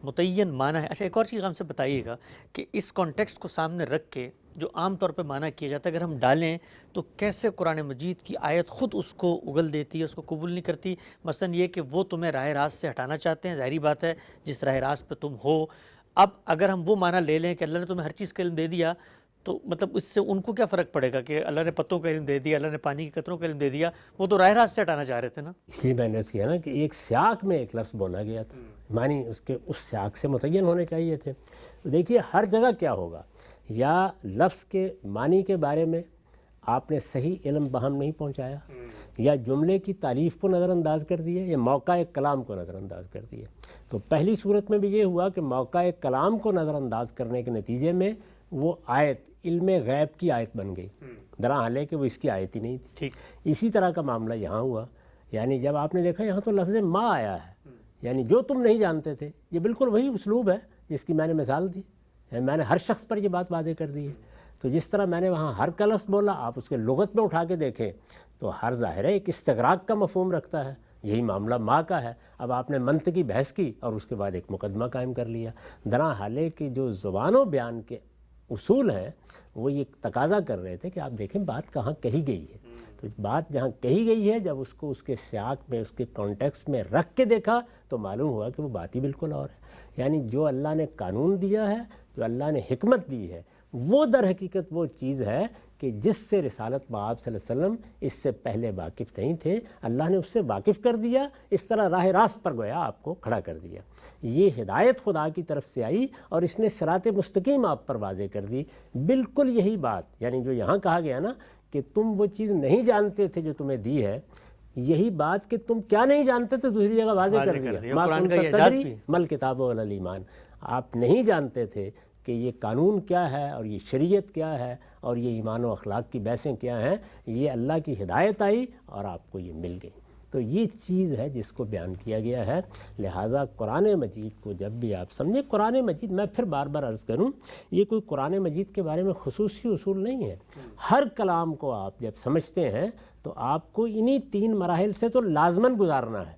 متعین معنی ہے. اچھا، ایک اور چیز ہم سے بتائیے گا کہ اس کانٹیکسٹ کو سامنے رکھ کے جو عام طور پہ معنی کیا جاتا ہے اگر ہم ڈالیں تو کیسے قرآن مجید کی آیت خود اس کو اگل دیتی ہے، اس کو قبول نہیں کرتی. مثلا یہ کہ وہ تمہیں راہ راست سے ہٹانا چاہتے ہیں، ظاہری بات ہے جس راہ راست پہ تم ہو. اب اگر ہم وہ معنی لے لیں کہ اللہ نے تمہیں ہر چیز کا علم دے دیا تو مطلب اس سے ان کو کیا فرق پڑے گا کہ اللہ نے پتوں کا علم دے دیا، اللہ نے پانی کے قطروں کا علم دے دیا، وہ تو راہ راست سے ہٹانا چاہ رہے تھے نا. اس لیے میں نے کیا نا کہ ایک سیاق میں ایک لفظ بولا گیا تھا، معنی اس کے اس سیاق سے متعین ہونے چاہیے تھے. دیکھیے ہر جگہ کیا ہوگا، یا لفظ کے معنی کے بارے میں آپ نے صحیح علم بہم نہیں پہنچایا، یا جملے کی تعریف کو نظر انداز کر دیا، یا موقع کلام کو نظر انداز کر دیا. تو پہلی صورت میں بھی یہ ہوا کہ موقع کلام کو نظر انداز کرنے کے نتیجے میں وہ آیت علم غیب کی آیت بن گئی، درا حال ہے کہ وہ اس کی آیت ہی نہیں تھی. اسی طرح کا معاملہ یہاں ہوا. یعنی جب آپ نے دیکھا یہاں تو لفظ ما آیا ہے، یعنی جو تم نہیں جانتے تھے. یہ بالکل وہی اسلوب ہے جس کی میں نے مثال دی، میں نے ہر شخص پر یہ بات واضح کر دی ہے. تو جس طرح میں نے وہاں ہر کا لفظ بولا، آپ اس کے لغت میں اٹھا کے دیکھیں تو ہر ظاہر ہے ایک استغراق کا مفہوم رکھتا ہے. یہی معاملہ ماں کا ہے. اب آپ نے منطقی بحث کی اور اس کے بعد ایک مقدمہ قائم کر لیا. درا حالے کہ جو زبان و بیان کے اصول ہیں وہ یہ تقاضا کر رہے تھے کہ آپ دیکھیں بات کہاں کہی گئی ہے. تو بات جہاں کہی گئی ہے جب اس کو اس کے سیاق میں، اس کے کانٹیکسٹ میں رکھ کے دیکھا تو معلوم ہوا کہ وہ بات ہی بالکل اور ہے. یعنی جو اللہ نے قانون دیا ہے، جو اللہ نے حکمت دی ہے، وہ در حقیقت وہ چیز ہے کہ جس سے رسالت مآب صلی اللہ علیہ وسلم اس سے پہلے واقف نہیں تھے. اللہ نے اس سے واقف کر دیا، اس طرح راہ راست پر گویا آپ کو کھڑا کر دیا. یہ ہدایت خدا کی طرف سے آئی اور اس نے صراط مستقیم آپ پر واضح کر دی. بالکل یہی بات، یعنی جو یہاں کہا گیا نا کہ تم وہ چیز نہیں جانتے تھے جو تمہیں دی ہے، یہی بات کہ تم کیا نہیں جانتے تھے دوسری جگہ واضح کر دیا. ما کنت تدری مل کتاب ولا الایمان. آپ نہیں جانتے تھے کہ یہ قانون کیا ہے اور یہ شریعت کیا ہے اور یہ ایمان و اخلاق کی بحثیں کیا ہیں، یہ اللہ کی ہدایت آئی اور آپ کو یہ مل گئی۔ تو یہ چیز ہے جس کو بیان کیا گیا ہے۔ لہٰذا قرآن مجید کو جب بھی آپ سمجھیں، قرآن مجید، میں پھر بار بار عرض کروں، یہ کوئی قرآن مجید کے بارے میں خصوصی اصول نہیں ہے۔ ہر کلام کو آپ جب سمجھتے ہیں تو آپ کو انہی 3 مراحل سے تو لازماً گزارنا ہے۔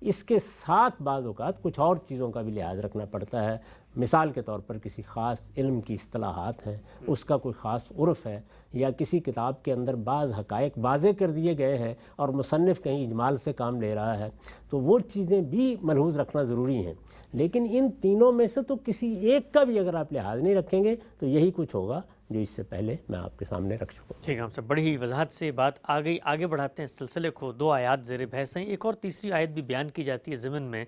اس کے ساتھ بعض اوقات کچھ اور چیزوں کا بھی لحاظ رکھنا پڑتا ہے۔ مثال کے طور پر کسی خاص علم کی اصطلاحات ہیں، اس کا کوئی خاص عرف ہے، یا کسی کتاب کے اندر بعض حقائق واضح کر دیے گئے ہیں اور مصنف کہیں اجمال سے کام لے رہا ہے، تو وہ چیزیں بھی ملحوظ رکھنا ضروری ہیں۔ لیکن ان تینوں میں سے تو کسی ایک کا بھی اگر آپ لحاظ نہیں رکھیں گے تو یہی کچھ ہوگا جو اس سے پہلے میں آپ کے سامنے رکھ چکا ہوں۔ ٹھیک ہے، ہم سب بڑی ہی وضاحت سے بات آ گئی۔ آگے بڑھاتے ہیں اس سلسلے کو۔ 2 آیات زیر بحث ہیں، ایک اور تیسری آیت بھی بیان کی جاتی ہے ضمن میں،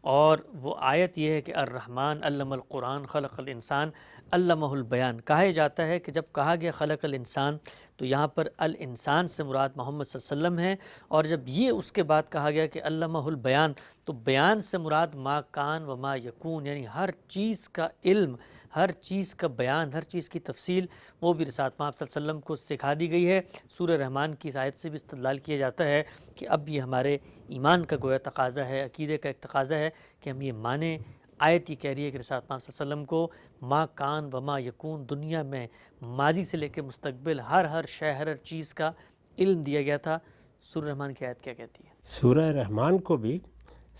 اور وہ آیت یہ ہے کہ الرحمن علم القرآن خلق الانسان علمہ البیان۔ کہا جاتا ہے کہ جب کہا گیا خلق الانسان تو یہاں پر الانسان سے مراد محمد صلی اللہ علیہ وسلم ہے، اور جب یہ اس کے بعد کہا گیا کہ علمہ البیان تو بیان سے مراد ما کان و ما یکون، یعنی ہر چیز کا علم، ہر چیز کا بیان، ہر چیز کی تفصیل وہ بھی رسالت محمد صلی اللہ علیہ وسلم کو سکھا دی گئی ہے۔ سورہ رحمان کی اس آیت سے بھی استدلال کیا جاتا ہے کہ اب یہ ہمارے ایمان کا گویا تقاضا ہے، عقیدے کا ایک تقاضا ہے کہ ہم یہ مانیں۔ آیت یہ کہہ رہی ہے کہ رسالت محمد صلی اللہ علیہ وسلم کو ما کان و ما یکون، دنیا میں ماضی سے لے کے مستقبل ہر شے، ہر چیز کا علم دیا گیا تھا۔ سورہ رحمان کی آیت کیا کہتی ہے؟ سورہ رحمان کو بھی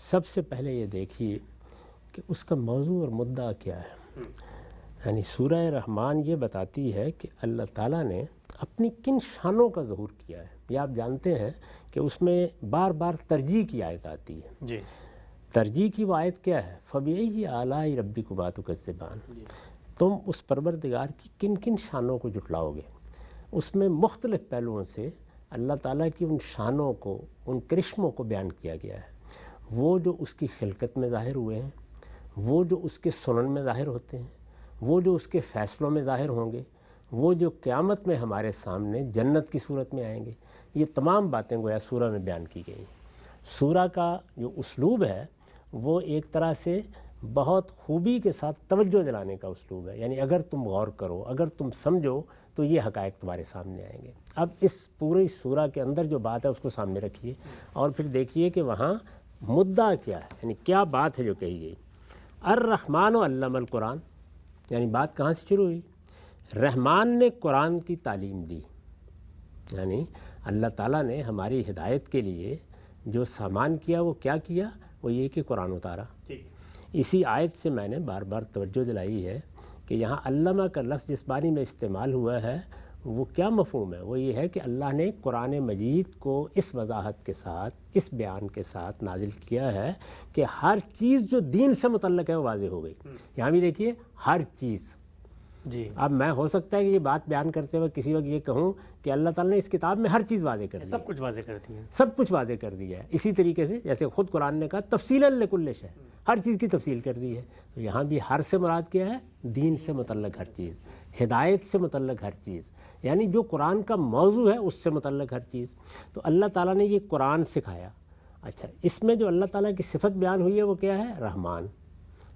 سب سے پہلے یہ دیکھیے کہ اس کا موضوع اور مدعا کیا ہے۔ یعنی سورہ رحمان یہ بتاتی ہے کہ اللہ تعالیٰ نے اپنی کن شانوں کا ظہور کیا ہے۔ یہ آپ جانتے ہیں کہ اس میں بار بار ترجیح کی آیت آتی ہے۔ جی، ترجیح کی وہ آیت کیا ہے؟ فَبِأَيِّ آلَاءِ رَبِّكُمَا تُكَذِّبَانِ۔ تم اس پروردگار کی کن کن شانوں کو جھٹلاؤ گے۔ اس میں مختلف پہلوؤں سے اللہ تعالیٰ کی ان شانوں کو، ان کرشموں کو بیان کیا گیا ہے۔ وہ جو اس کی خلقت میں ظاہر ہوئے ہیں، وہ جو اس کے سنن میں ظاہر ہوتے ہیں، وہ جو اس کے فیصلوں میں ظاہر ہوں گے، وہ جو قیامت میں ہمارے سامنے جنت کی صورت میں آئیں گے، یہ تمام باتیں گویا سورہ میں بیان کی گئی ہیں۔ سورہ کا جو اسلوب ہے وہ ایک طرح سے بہت خوبی کے ساتھ توجہ دلانے کا اسلوب ہے، یعنی اگر تم غور کرو، اگر تم سمجھو تو یہ حقائق تمہارے سامنے آئیں گے۔ اب اس پوری سورہ کے اندر جو بات ہے اس کو سامنے رکھیے اور پھر دیکھیے کہ وہاں مدعا کیا ہے، یعنی کیا بات ہے جو کہی گئی۔ الرحمن علم القرآن، یعنی بات کہاں سے شروع ہوئی؟ رحمان نے قرآن کی تعلیم دی، یعنی اللہ تعالیٰ نے ہماری ہدایت کے لیے جو سامان کیا وہ کیا کیا؟ وہ یہ کہ قرآن اتارا۔ اسی آیت سے میں نے بار بار توجہ دلائی ہے کہ یہاں علامہ کا لفظ جس بانی میں استعمال ہوا ہے وہ کیا مفہوم ہے؟ وہ یہ ہے کہ اللہ نے قرآن مجید کو اس وضاحت کے ساتھ، اس بیان کے ساتھ نازل کیا ہے کہ ہر چیز جو دین سے متعلق ہے وہ واضح ہو گئی۔ یہاں بھی دیکھیے ہر چیز۔ جی، اب میں ہو سکتا ہے کہ یہ بات بیان کرتے ہوئے کسی وقت یہ کہوں کہ اللہ تعالیٰ نے اس کتاب میں ہر چیز واضح کر دی، سب کچھ واضح کرتی ہے، سب کچھ واضح کر دیا ہے۔ اسی طریقے سے جیسے خود قرآن نے کہا تفصیلاً لکل شیء، ہر چیز کی تفصیل کر دی ہے، تو یہاں بھی ہر سے مراد کیا ہے؟ دین سے متعلق ہر چیز، ہدایت سے متعلق ہر چیز، یعنی جو قرآن کا موضوع ہے اس سے متعلق ہر چیز۔ تو اللہ تعالیٰ نے یہ قرآن سکھایا۔ اچھا، اس میں جو اللہ تعالیٰ کی صفت بیان ہوئی ہے وہ کیا ہے؟ رحمان۔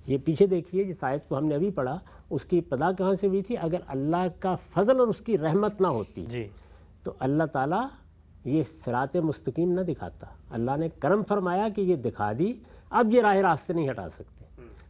یہ پیچھے دیکھیے جس آیت کو ہم نے ابھی پڑھا اس کی ابتدا کہاں سے ہوئی تھی؟ اگر اللہ کا فضل اور اس کی رحمت نہ ہوتی جی، تو اللہ تعالیٰ یہ صراط مستقیم نہ دکھاتا۔ اللہ نے کرم فرمایا کہ یہ دکھا دی، اب یہ راہ راست سے نہیں ہٹا سکتے۔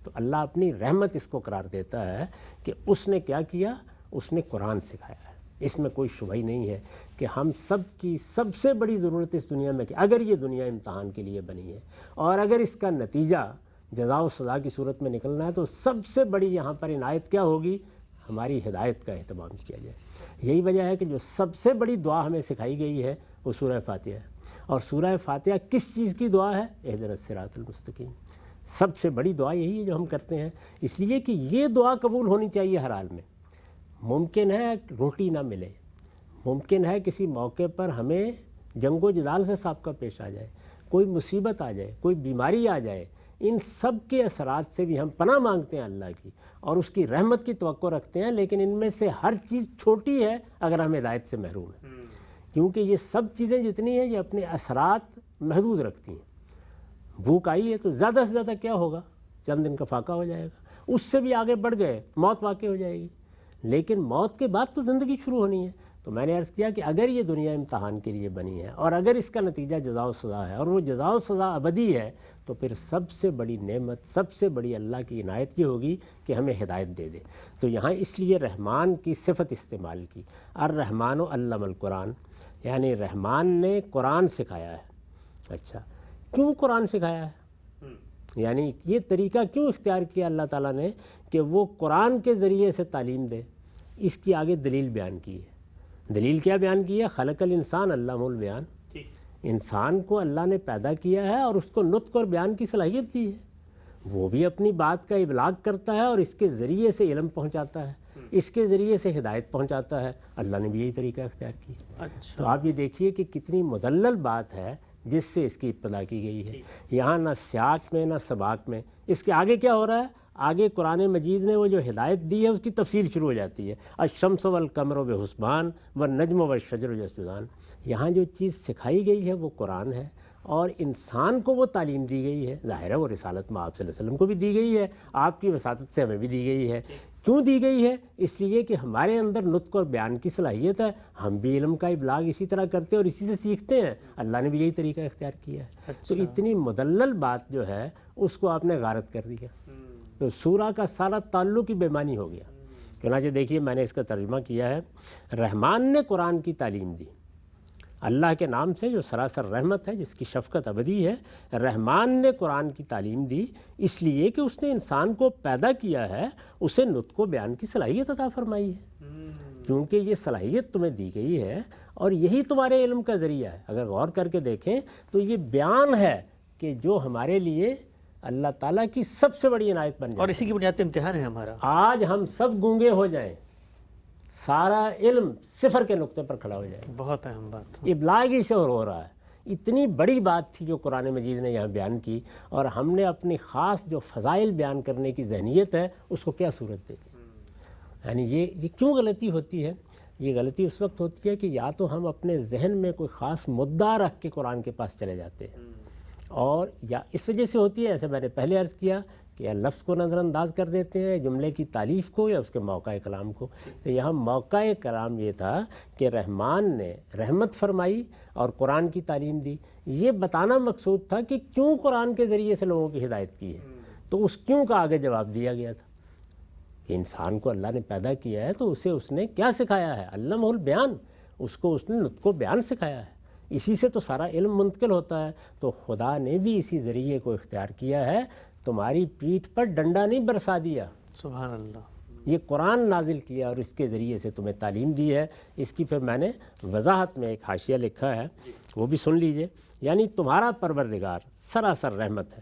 تو اللہ اپنی رحمت اس کو قرار دیتا ہے کہ اس نے کیا کیا؟ اس نے قرآن سکھایا ہے۔ اس میں کوئی شبہ ہی نہیں ہے کہ ہم سب کی سب سے بڑی ضرورت اس دنیا میں کہ اگر یہ دنیا امتحان کے لیے بنی ہے اور اگر اس کا نتیجہ جزا و سزا کی صورت میں نکلنا ہے تو سب سے بڑی یہاں پر عنایت کیا ہوگی؟ ہماری ہدایت کا اہتمام کیا جائے۔ یہی وجہ ہے کہ جو سب سے بڑی دعا ہمیں سکھائی گئی ہے وہ سورہ فاتحہ ہے۔ اور سورہ فاتحہ کس چیز کی دعا ہے؟ اہدنا الصراط المستقیم۔ سب سے بڑی دعا یہی ہے جو ہم کرتے ہیں، اس لیے کہ یہ دعا قبول ہونی چاہیے ہر حال میں۔ ممکن ہے روٹی نہ ملے، ممکن ہے کسی موقع پر ہمیں جنگ و جدال سے سابقہ پیش آ جائے، کوئی مصیبت آ جائے، کوئی بیماری آ جائے، ان سب کے اثرات سے بھی ہم پناہ مانگتے ہیں اللہ کی اور اس کی رحمت کی توقع رکھتے ہیں، لیکن ان میں سے ہر چیز چھوٹی ہے اگر ہم ہدایت سے محروم ہیں، کیونکہ یہ سب چیزیں جتنی ہیں یہ اپنے اثرات محدود رکھتی ہیں۔ بھوک آئی ہے تو زیادہ سے زیادہ کیا ہوگا؟ چند دن کا فاقہ ہو جائے گا، اس سے بھی آگے بڑھ گئے موت واقع ہو جائے گی، لیکن موت کے بعد تو زندگی شروع ہونی ہے۔ تو میں نے عرض کیا کہ اگر یہ دنیا امتحان کے لیے بنی ہے اور اگر اس کا نتیجہ جزا و سزا ہے اور وہ جزا و سزا ابدی ہے، تو پھر سب سے بڑی نعمت، سب سے بڑی اللہ کی عنایت یہ ہوگی کہ ہمیں ہدایت دے دے۔ تو یہاں اس لیے رحمان کی صفت استعمال کی، الرحمن علم القرآن، یعنی رحمان نے قرآن سکھایا ہے۔ اچھا، کیوں قرآن سکھایا ہے؟ یعنی یہ طریقہ کیوں اختیار کیا اللہ تعالیٰ نے کہ وہ قرآن کے ذریعے سے تعلیم دے؟ اس کی آگے دلیل بیان کی ہے۔ دلیل کیا بیان کی ہے؟ خلق الانسان علمہ البیان، انسان کو اللہ نے پیدا کیا ہے اور اس کو نطق اور بیان کی صلاحیت دی ہے، وہ بھی اپنی بات کا ابلاغ کرتا ہے اور اس کے ذریعے سے علم پہنچاتا ہے، اس کے ذریعے سے ہدایت پہنچاتا ہے۔ اللہ نے بھی یہی طریقہ اختیار کیا۔ اچھا، تو آپ یہ دیکھیے کہ کتنی مدلل بات ہے جس سے اس کی ابتدا کی گئی ہے۔ یہاں نہ سیاق میں نہ سباق میں، اس کے آگے کیا ہو رہا ہے؟ آگے قرآن مجید نے وہ جو ہدایت دی ہے اس کی تفصیل شروع ہو جاتی ہے، الشمس والقمر بحسبان والنجم والشجر یسجدان۔ یہاں جو چیز سکھائی گئی ہے وہ قرآن ہے، اور انسان کو وہ تعلیم دی گئی ہے، ظاہر ہے وہ رسالت میں آپ صلی اللہ علیہ وسلم کو بھی دی گئی ہے، آپ کی وساطت سے ہمیں بھی دی گئی ہے۔ کیوں دی گئی ہے؟ اس لیے کہ ہمارے اندر نطق اور بیان کی صلاحیت ہے، ہم بھی علم کا ابلاغ اسی طرح کرتے ہیں اور اسی سے سیکھتے ہیں۔ اللہ نے بھی یہی طریقہ اختیار کیا ہے۔ تو اتنی مدلل بات جو ہے اس کو آپ نے غارت کر دیا، تو سورہ کا سارا تعلق ہی بےمانی ہو گیا۔ چنانچہ دیکھیے میں نے اس کا ترجمہ کیا ہے، رحمان نے قرآن کی تعلیم دی، اللہ کے نام سے جو سراسر رحمت ہے، جس کی شفقت ابدی ہے، رحمان نے قرآن کی تعلیم دی اس لیے کہ اس نے انسان کو پیدا کیا ہے، اسے نطق و بیان کی صلاحیت عطا فرمائی ہے، کیونکہ یہ صلاحیت تمہیں دی گئی ہے اور یہی تمہارے علم کا ذریعہ ہے۔ اگر غور کر کے دیکھیں تو یہ بیان ہے کہ جو ہمارے لیے اللہ تعالیٰ کی سب سے بڑی عنایت بن جائے، اور اسی کی بنیاد پہ امتحان ہے ہمارا۔ آج ہم سب گونگے ہو جائیں، سارا علم صفر کے نقطے پر کھڑا ہو جائے، بہت اہم بات۔ ابلاغ ہی سے ہو رہا ہے۔ اتنی بڑی بات تھی جو قرآن مجید نے یہاں بیان کی، اور ہم نے اپنی خاص جو فضائل بیان کرنے کی ذہنیت ہے اس کو کیا صورت دے دی۔ یعنی یہ کیوں غلطی ہوتی ہے؟ یہ غلطی اس وقت ہوتی ہے کہ یا تو ہم اپنے ذہن میں کوئی خاص مدعا رکھ کے قرآن کے پاس چلے جاتے ہیں، اور یا اس وجہ سے ہوتی ہے، ایسے میں نے پہلے عرض کیا کہ لفظ کو نظر انداز کر دیتے ہیں، جملے کی تعلیف کو یا اس کے موقع کلام کو۔ تو یہاں موقع کلام یہ تھا کہ رحمان نے رحمت فرمائی اور قرآن کی تعلیم دی، یہ بتانا مقصود تھا کہ کیوں قرآن کے ذریعے سے لوگوں کی ہدایت کی ہے۔ تو اس کیوں کا آگے جواب دیا گیا تھا کہ انسان کو اللہ نے پیدا کیا ہے تو اسے اس نے کیا سکھایا ہے؟ علمہ البیان، اس کو اس نے نطق و بیان سکھایا ہے، اسی سے تو سارا علم منتقل ہوتا ہے۔ تو خدا نے بھی اسی ذریعے کو اختیار کیا ہے، تمہاری پیٹھ پر ڈنڈا نہیں برسا دیا، سبحان اللہ، یہ قرآن نازل کیا اور اس کے ذریعے سے تمہیں تعلیم دی ہے۔ اس کی پھر میں نے وضاحت میں ایک حاشیہ لکھا ہے، وہ بھی سن لیجئے۔ یعنی تمہارا پروردگار سراسر رحمت ہے،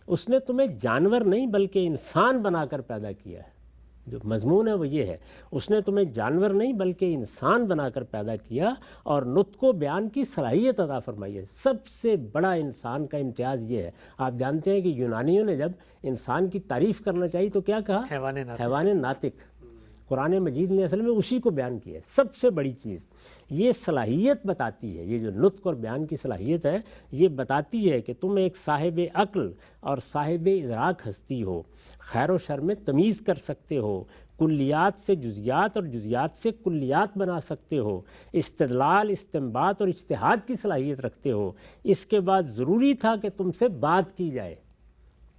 اس نے تمہیں جانور نہیں بلکہ انسان بنا کر پیدا کیا ہے۔ جو مضمون ہے وہ یہ ہے، اس نے تمہیں جانور نہیں بلکہ انسان بنا کر پیدا کیا اور نطق و بیان کی صلاحیت عطا فرمائی ہے۔ سب سے بڑا انسان کا امتیاز یہ ہے۔ آپ جانتے ہیں کہ یونانیوں نے جب انسان کی تعریف کرنا چاہیے تو کیا کہا؟ حیوان ناطق۔ قرآن مجید نے اصل میں اسی کو بیان کیا ہے، سب سے بڑی چیز یہ صلاحیت بتاتی ہے، یہ جو نطق اور بیان کی صلاحیت ہے یہ بتاتی ہے کہ تم ایک صاحب عقل اور صاحب ادراک ہستی ہو، خیر و شر میں تمیز کر سکتے ہو، کلیات سے جزیات اور جزیات سے کلیات بنا سکتے ہو، استدلال، استنباط اور اجتہاد کی صلاحیت رکھتے ہو۔ اس کے بعد ضروری تھا کہ تم سے بات کی جائے،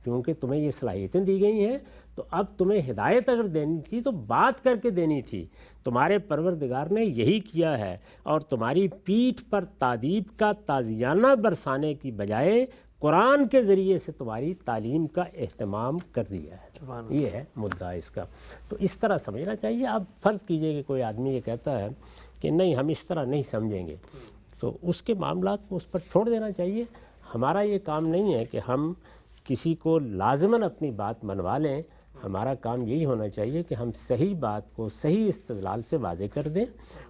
کیونکہ تمہیں یہ صلاحیتیں دی گئی ہیں، تو اب تمہیں ہدایت اگر دینی تھی تو بات کر کے دینی تھی۔ تمہارے پروردگار نے یہی کیا ہے، اور تمہاری پیٹھ پر تادیب کا تازیانہ برسانے کی بجائے قرآن کے ذریعے سے تمہاری تعلیم کا اہتمام کر دیا ہے۔ یہ ہے مدعا اس کا۔ تو اس طرح سمجھنا چاہیے۔ اب فرض کیجئے کہ کوئی آدمی یہ کہتا ہے کہ نہیں ہم اس طرح نہیں سمجھیں گے، تو اس کے معاملات کو اس پر چھوڑ دینا چاہیے۔ ہمارا یہ کام نہیں ہے کہ ہم کسی کو لازماً اپنی بات منوا لیں، ہمارا کام یہی ہونا چاہیے کہ ہم صحیح بات کو صحیح استدلال سے واضح کر دیں،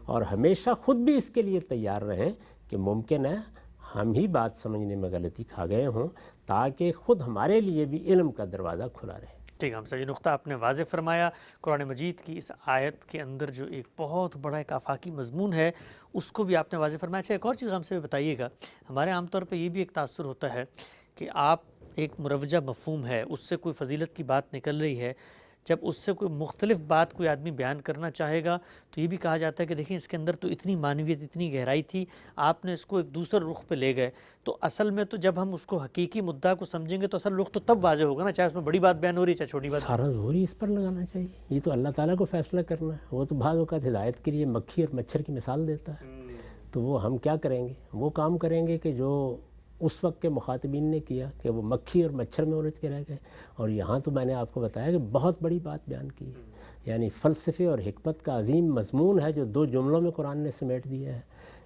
اور ہمیشہ خود بھی اس کے لیے تیار رہیں کہ ممکن ہے ہم ہی بات سمجھنے میں غلطی کھا گئے ہوں، تاکہ خود ہمارے لیے بھی علم کا دروازہ کھلا رہے۔ ٹھیک ہے، ہم یہ نقطہ آپ نے واضح فرمایا۔ قرآن مجید کی اس آیت کے اندر جو ایک بہت بڑا ایک آفاقی مضمون ہے اس کو بھی آپ نے واضح فرمایا۔ اچھا، ایک اور چیز ہم سے بتائیے گا، ہمارے عام طور پہ یہ بھی ایک تاثر ہوتا ہے کہ آپ ایک مروجہ مفہوم ہے، اس سے کوئی فضیلت کی بات نکل رہی ہے، جب اس سے کوئی مختلف بات کوئی آدمی بیان کرنا چاہے گا تو یہ بھی کہا جاتا ہے کہ دیکھیں اس کے اندر تو اتنی معنویت، اتنی گہرائی تھی، آپ نے اس کو ایک دوسرے رخ پہ لے گئے۔ تو اصل میں تو جب ہم اس کو حقیقی مدعا کو سمجھیں گے تو اصل رخ تو تب واضح ہوگا نا، چاہے اس میں بڑی بات بیان ہو رہی ہے چاہے چھوٹی بات۔ سارا زور ہی اس پر لگانا چاہیے، یہ تو اللہ تعالیٰ کو فیصلہ کرنا ہے۔ وہ تو بعض اوقات ہدایت کے لیے مکھی اور مچھر کی مثال دیتا ہے، تو وہ ہم کیا کریں گے؟ وہ کام کریں گے کہ جو اس وقت کے مخاطبین نے کیا کہ وہ مکھی اور مچھر میں الجھ کے رہ گئے۔ اور یہاں تو میں نے آپ کو بتایا کہ بہت بڑی بات بیان کی ہے، یعنی فلسفے اور حکمت کا عظیم مضمون ہے جو 2 جملوں میں قرآن نے سمیٹ دیا ہے۔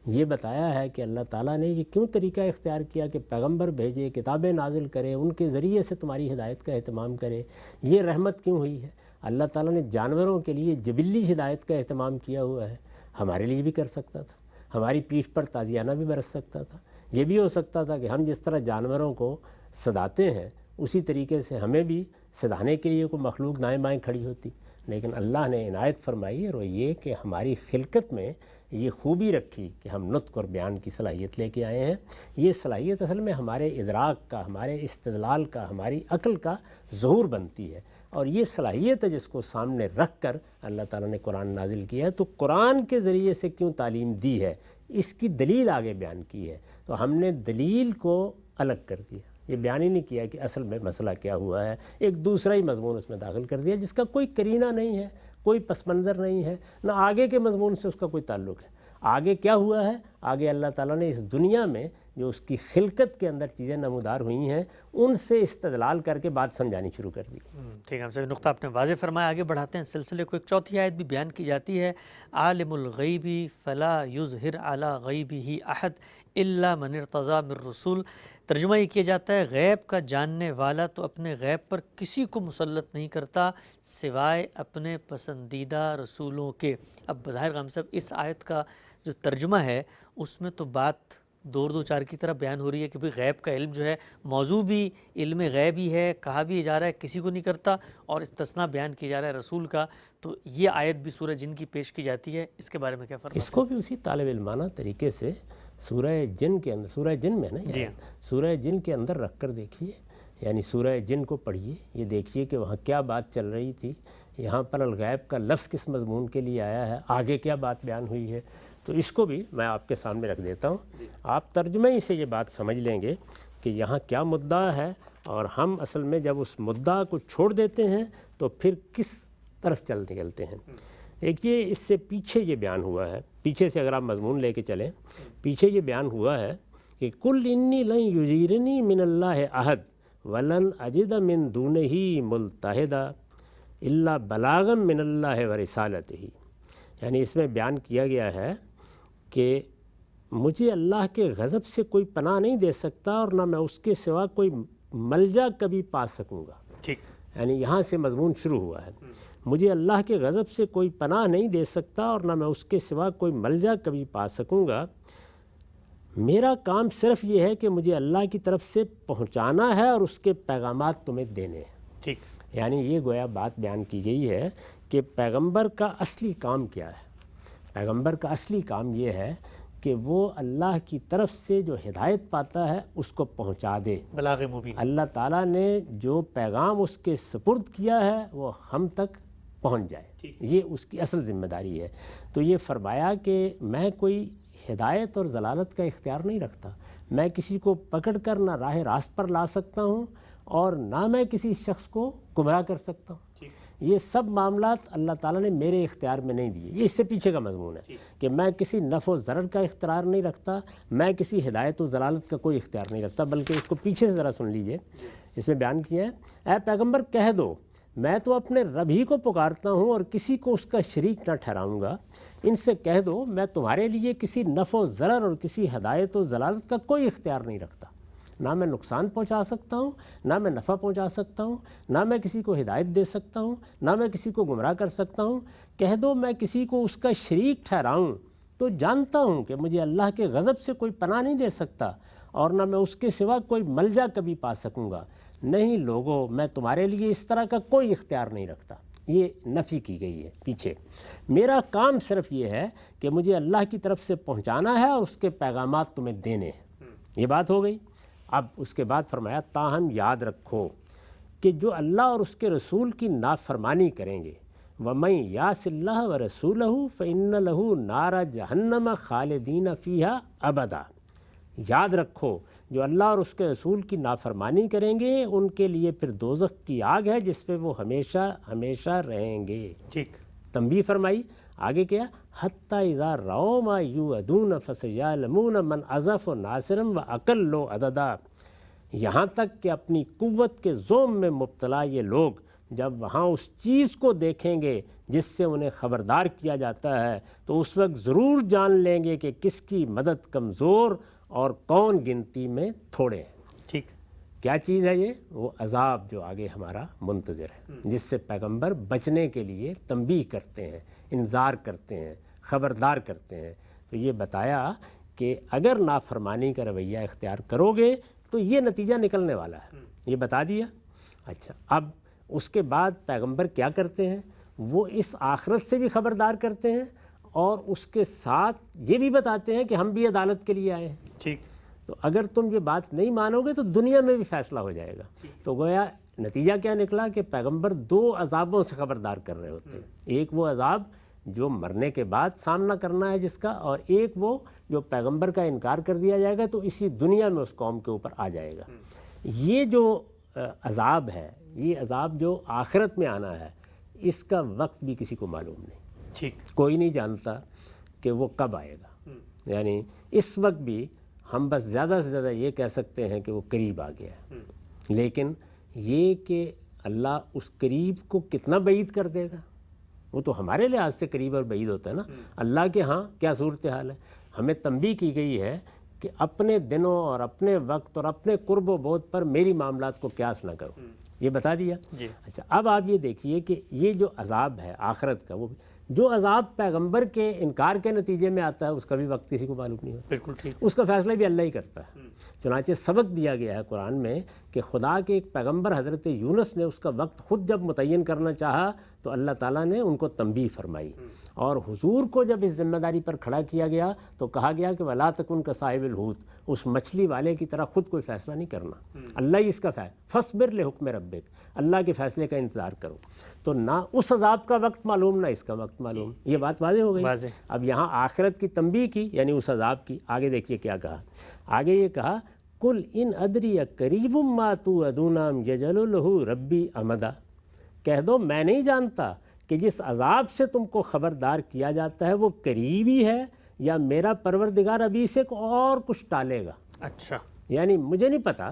یہ بتایا ہے کہ اللہ تعالیٰ نے یہ کیوں طریقہ اختیار کیا کہ پیغمبر بھیجے، کتابیں نازل کرے، ان کے ذریعے سے تمہاری ہدایت کا اہتمام کرے۔ یہ رحمت کیوں ہوئی ہے؟ اللہ تعالیٰ نے جانوروں کے لیے جبلی ہدایت کا اہتمام کیا ہوا ہے، ہمارے لیے بھی کر سکتا تھا، ہماری پیٹھ پر تازیانہ بھی برس سکتا تھا۔ یہ بھی ہو سکتا تھا کہ ہم جس طرح جانوروں کو صداتے ہیں اسی طریقے سے ہمیں بھی صدانے کے لیے کوئی مخلوق دائیں بائیں کھڑی ہوتی، لیکن اللہ نے عنایت فرمائی، اور یہ کہ ہماری خلقت میں یہ خوبی رکھی کہ ہم نطق اور بیان کی صلاحیت لے کے آئے ہیں۔ یہ صلاحیت اصل میں ہمارے ادراک کا، ہمارے استدلال کا، ہماری عقل کا ظہور بنتی ہے، اور یہ صلاحیت ہے جس کو سامنے رکھ کر اللہ تعالیٰ نے قرآن نازل کیا ہے۔ تو قرآن کے ذریعے سے کیوں تعلیم دی ہے، اس کی دلیل آگے بیان کی ہے، تو ہم نے دلیل کو الگ کر دیا، یہ بیان ہی نہیں کیا کہ اصل میں مسئلہ کیا ہوا ہے، ایک دوسرا ہی مضمون اس میں داخل کر دیا جس کا کوئی قرینہ نہیں ہے، کوئی پس منظر نہیں ہے، نہ آگے کے مضمون سے اس کا کوئی تعلق ہے۔ آگے کیا ہوا ہے؟ آگے اللہ تعالیٰ نے اس دنیا میں جو اس کی خلقت کے اندر چیزیں نمودار ہوئی ہیں ان سے استدلال کر کے بات سمجھانی شروع کر دی۔ ٹھیک ہے، ہم سے نقطہ آپ نے واضح فرمایا، آگے بڑھاتے ہیں سلسلے کو۔ ایک چوتھی آیت بھی بیان کی جاتی ہے، عالم الغیب فلا یظہر علی غیبہ احد الا من ارتضی من رسول۔ ترجمہ یہ کیا جاتا ہے غیب کا جاننے والا تو اپنے غیب پر کسی کو مسلط نہیں کرتا سوائے اپنے پسندیدہ رسولوں کے۔ اب بظاہر غام صاحب اس آیت کا جو ترجمہ ہے اس میں تو بات دو چار کی طرح بیان ہو رہی ہے کہ بھئی غیب کا علم جو ہے موضوع بھی علم غیب ہی ہے، کہا بھی جا رہا ہے کسی کو نہیں کرتا، اور استثناء بیان کیا جا رہا ہے رسول کا۔ تو یہ آیت بھی سورہ جن کی پیش کی جاتی ہے، اس کے بارے میں کیا فرماتے ہیں؟ اس کو بھی اسی طالب علمانہ طریقے سے سورہ جن کے اندر، سورہ جن میں نا، جی سورہ جن کے اندر رکھ کر دیکھیے، یعنی سورہ جن کو پڑھیے، یہ دیکھیے کہ وہاں کیا بات چل رہی تھی، یہاں پر الغیب کا لفظ کس مضمون کے لیے آیا ہے، آگے کیا بات بیان ہوئی ہے۔ تو اس کو بھی میں آپ کے سامنے رکھ دیتا ہوں، آپ ترجمے ہی سے یہ بات سمجھ لیں گے کہ یہاں کیا مدعا ہے، اور ہم اصل میں جب اس مدعا کو چھوڑ دیتے ہیں تو پھر کس طرف چل نکلتے ہیں۔ دیکھیے اس سے پیچھے یہ بیان ہوا ہے، پیچھے سے اگر آپ مضمون لے کے چلیں، پیچھے یہ بیان ہوا ہے کہ کل انی لن یجیرنی من اللہ احد ولن اجد من دونہ ملتحدا الا بلاغا من اللہ و رسالتہ۔ یعنی اس میں بیان کیا گیا ہے کہ مجھے اللہ کے غضب سے کوئی پناہ نہیں دے سکتا اور نہ میں اس کے سوا کوئی ملجا کبھی پا سکوں گا۔ ٹھیک، یعنی یہاں سے مضمون شروع ہوا ہے، مجھے اللہ کے غضب سے کوئی پناہ نہیں دے سکتا اور نہ میں اس کے سوا کوئی ملجا کبھی پا سکوں گا۔ میرا کام صرف یہ ہے کہ مجھے اللہ کی طرف سے پہنچانا ہے اور اس کے پیغامات تمہیں دینے ہیں۔ ٹھیک، یعنی یہ گویا بات بیان کی گئی ہے کہ پیغمبر کا اصلی کام کیا ہے۔ پیغمبر کا اصلی کام یہ ہے کہ وہ اللہ کی طرف سے جو ہدایت پاتا ہے اس کو پہنچا دے۔ بلاغ مبین۔ اللہ تعالیٰ نے جو پیغام اس کے سپرد کیا ہے وہ ہم تک پہنچ جائے، یہ اس کی اصل ذمہ داری ہے۔ تو یہ فرمایا کہ میں کوئی ہدایت اور ضلالت کا اختیار نہیں رکھتا، میں کسی کو پکڑ کر نہ راہ راست پر لا سکتا ہوں اور نہ میں کسی شخص کو گمراہ کر سکتا ہوں۔ یہ سب معاملات اللہ تعالیٰ نے میرے اختیار میں نہیں دیے، یہ اس سے پیچھے کا مضمون ہے کہ میں کسی نفع و ضرر کا اختیار نہیں رکھتا، میں کسی ہدایت و ضلالت کا کوئی اختیار نہیں رکھتا، بلکہ اس کو پیچھے سے ذرا سن لیجئے، اس میں بیان کیا ہے، اے پیغمبر کہہ دو میں تو اپنے رب ہی کو پکارتا ہوں اور کسی کو اس کا شریک نہ ٹھہراؤں گا۔ ان سے کہہ دو میں تمہارے لیے کسی نفع و ضرر اور کسی ہدایت و ضلالت کا کوئی اختیار نہیں رکھتا، نہ میں نقصان پہنچا سکتا ہوں، نہ میں نفع پہنچا سکتا ہوں، نہ میں کسی کو ہدایت دے سکتا ہوں، نہ میں کسی کو گمراہ کر سکتا ہوں۔ کہہ دو میں کسی کو اس کا شریک ٹھہراؤں تو جانتا ہوں کہ مجھے اللہ کے غضب سے کوئی پناہ نہیں دے سکتا اور نہ میں اس کے سوا کوئی ملجا کبھی پا سکوں گا۔ نہیں لوگو، میں تمہارے لیے اس طرح کا کوئی اختیار نہیں رکھتا۔ یہ نفی کی گئی ہے پیچھے۔ میرا کام صرف یہ ہے کہ مجھے اللہ کی طرف سے پہنچانا ہے اور اس کے پیغامات تمہیں دینے ہیں۔ یہ بات ہو گئی۔ اب اس کے بعد فرمایا تاہم یاد رکھو کہ جو اللہ اور اس کے رسول کی نافرمانی کریں گے وَمَن يَعْصِ اللَّهَ وَرَسُولَهُ فَإِنَّ لَهُ نَارَ جَهَنَّمَ خَالِدِينَ فِيهَا أَبَدًا، یاد رکھو جو اللہ اور اس کے رسول کی نافرمانی کریں گے ان کے لیے پھر دوزخ کی آگ ہے جس پہ وہ ہمیشہ ہمیشہ رہیں گے۔ ٹھیک، تنبیہ فرمائی آگے کیا، حتیٰ اذا رأوا ما یوعدون فسیعلمون من اضعف ناصرا واقل عددا، یہاں تک کہ اپنی قوت کے زوم میں مبتلا یہ لوگ جب وہاں اس چیز کو دیکھیں گے جس سے انہیں خبردار کیا جاتا ہے تو اس وقت ضرور جان لیں گے کہ کس کی مدد کمزور اور کون گنتی میں تھوڑے ہیں۔ ٹھیک، کیا چیز ہے یہ؟ وہ عذاب جو آگے ہمارا منتظر ہے، جس سے پیغمبر بچنے کے لیے تنبیہ کرتے ہیں، انذار کرتے ہیں، خبردار کرتے ہیں۔ تو یہ بتایا کہ اگر نافرمانی کا رویہ اختیار کرو گے تو یہ نتیجہ نکلنے والا ہے، یہ بتا دیا۔ اچھا، اب اس کے بعد پیغمبر کیا کرتے ہیں؟ وہ اس آخرت سے بھی خبردار کرتے ہیں اور اس کے ساتھ یہ بھی بتاتے ہیں کہ ہم بھی عدالت کے لیے آئے ہیں۔ ٹھیک، تو اگر تم یہ بات نہیں مانو گے تو دنیا میں بھی فیصلہ ہو جائے گا۔ تو گویا نتیجہ کیا نکلا کہ پیغمبر دو عذابوں سے خبردار کر رہے ہوتے ہیں، ایک وہ عذاب جو مرنے کے بعد سامنا کرنا ہے جس کا، اور ایک وہ جو پیغمبر کا انکار کر دیا جائے گا تو اسی دنیا میں اس قوم کے اوپر آ جائے گا۔ یہ جو عذاب ہے، یہ عذاب جو آخرت میں آنا ہے، اس کا وقت بھی کسی کو معلوم نہیں، ٹھیک، کوئی نہیں جانتا کہ وہ کب آئے گا۔ یعنی اس وقت بھی ہم بس زیادہ سے زیادہ یہ کہہ سکتے ہیں کہ وہ قریب آ گیا ہے، لیکن یہ کہ اللہ اس قریب کو کتنا بعید کر دے گا وہ تو ہمارے لحاظ سے قریب اور بعید ہوتا ہے نا، اللہ کے ہاں کیا صورتحال ہے۔ ہمیں تنبیہ کی گئی ہے کہ اپنے دنوں اور اپنے وقت اور اپنے قرب و بعد پر میری معاملات کو قیاس نہ کرو، یہ بتا دیا۔ جی، اچھا، اب آپ یہ دیکھیے کہ یہ جو عذاب ہے آخرت کا، وہ جو عذاب پیغمبر کے انکار کے نتیجے میں آتا ہے اس کا بھی وقت کسی کو معلوم نہیں ہوتا، بالکل ٹھیک، اس کا فیصلہ بھی اللہ ہی کرتا ہے۔ چنانچہ سبق دیا گیا ہے قرآن میں کہ خدا کے ایک پیغمبر حضرت یونس نے اس کا وقت خود جب متعین کرنا چاہا تو اللہ تعالیٰ نے ان کو تنبیہ فرمائی، اور حضور کو جب اس ذمہ داری پر کھڑا کیا گیا تو کہا گیا کہ وَلَا تَكُنْ كَصَاحِبِ الْحُوتِ، اس مچھلی والے کی طرح خود کوئی فیصلہ نہیں کرنا، اللہ ہی اس کا فیصلہ، فَاصْبِرْ لِحُكْمِ رَبِّكَ، اللہ کے فیصلے کا انتظار کرو۔ تو نہ اس عذاب کا وقت معلوم نہ اس کا وقت معلوم، یہ بات واضح ہو گئی۔ واضح۔ اب یہاں آخرت کی تنبیہ کی، یعنی اس عذاب کی۔ آگے دیکھیے کیا کہا، آگے یہ کہا قُلْ إِنْ أَدْرِيَ قَرِيبٌ مَا تُوعَدُونَ أَمْ يَجْعَلُ لَهُ رَبِّي أَمَدًا، کہہ دو میں نہیں جانتا کہ جس عذاب سے تم کو خبردار کیا جاتا ہے وہ قریبی ہے یا میرا پروردگار ابھی اسے اور کچھ ٹالے گا۔ اچھا، یعنی مجھے نہیں پتا،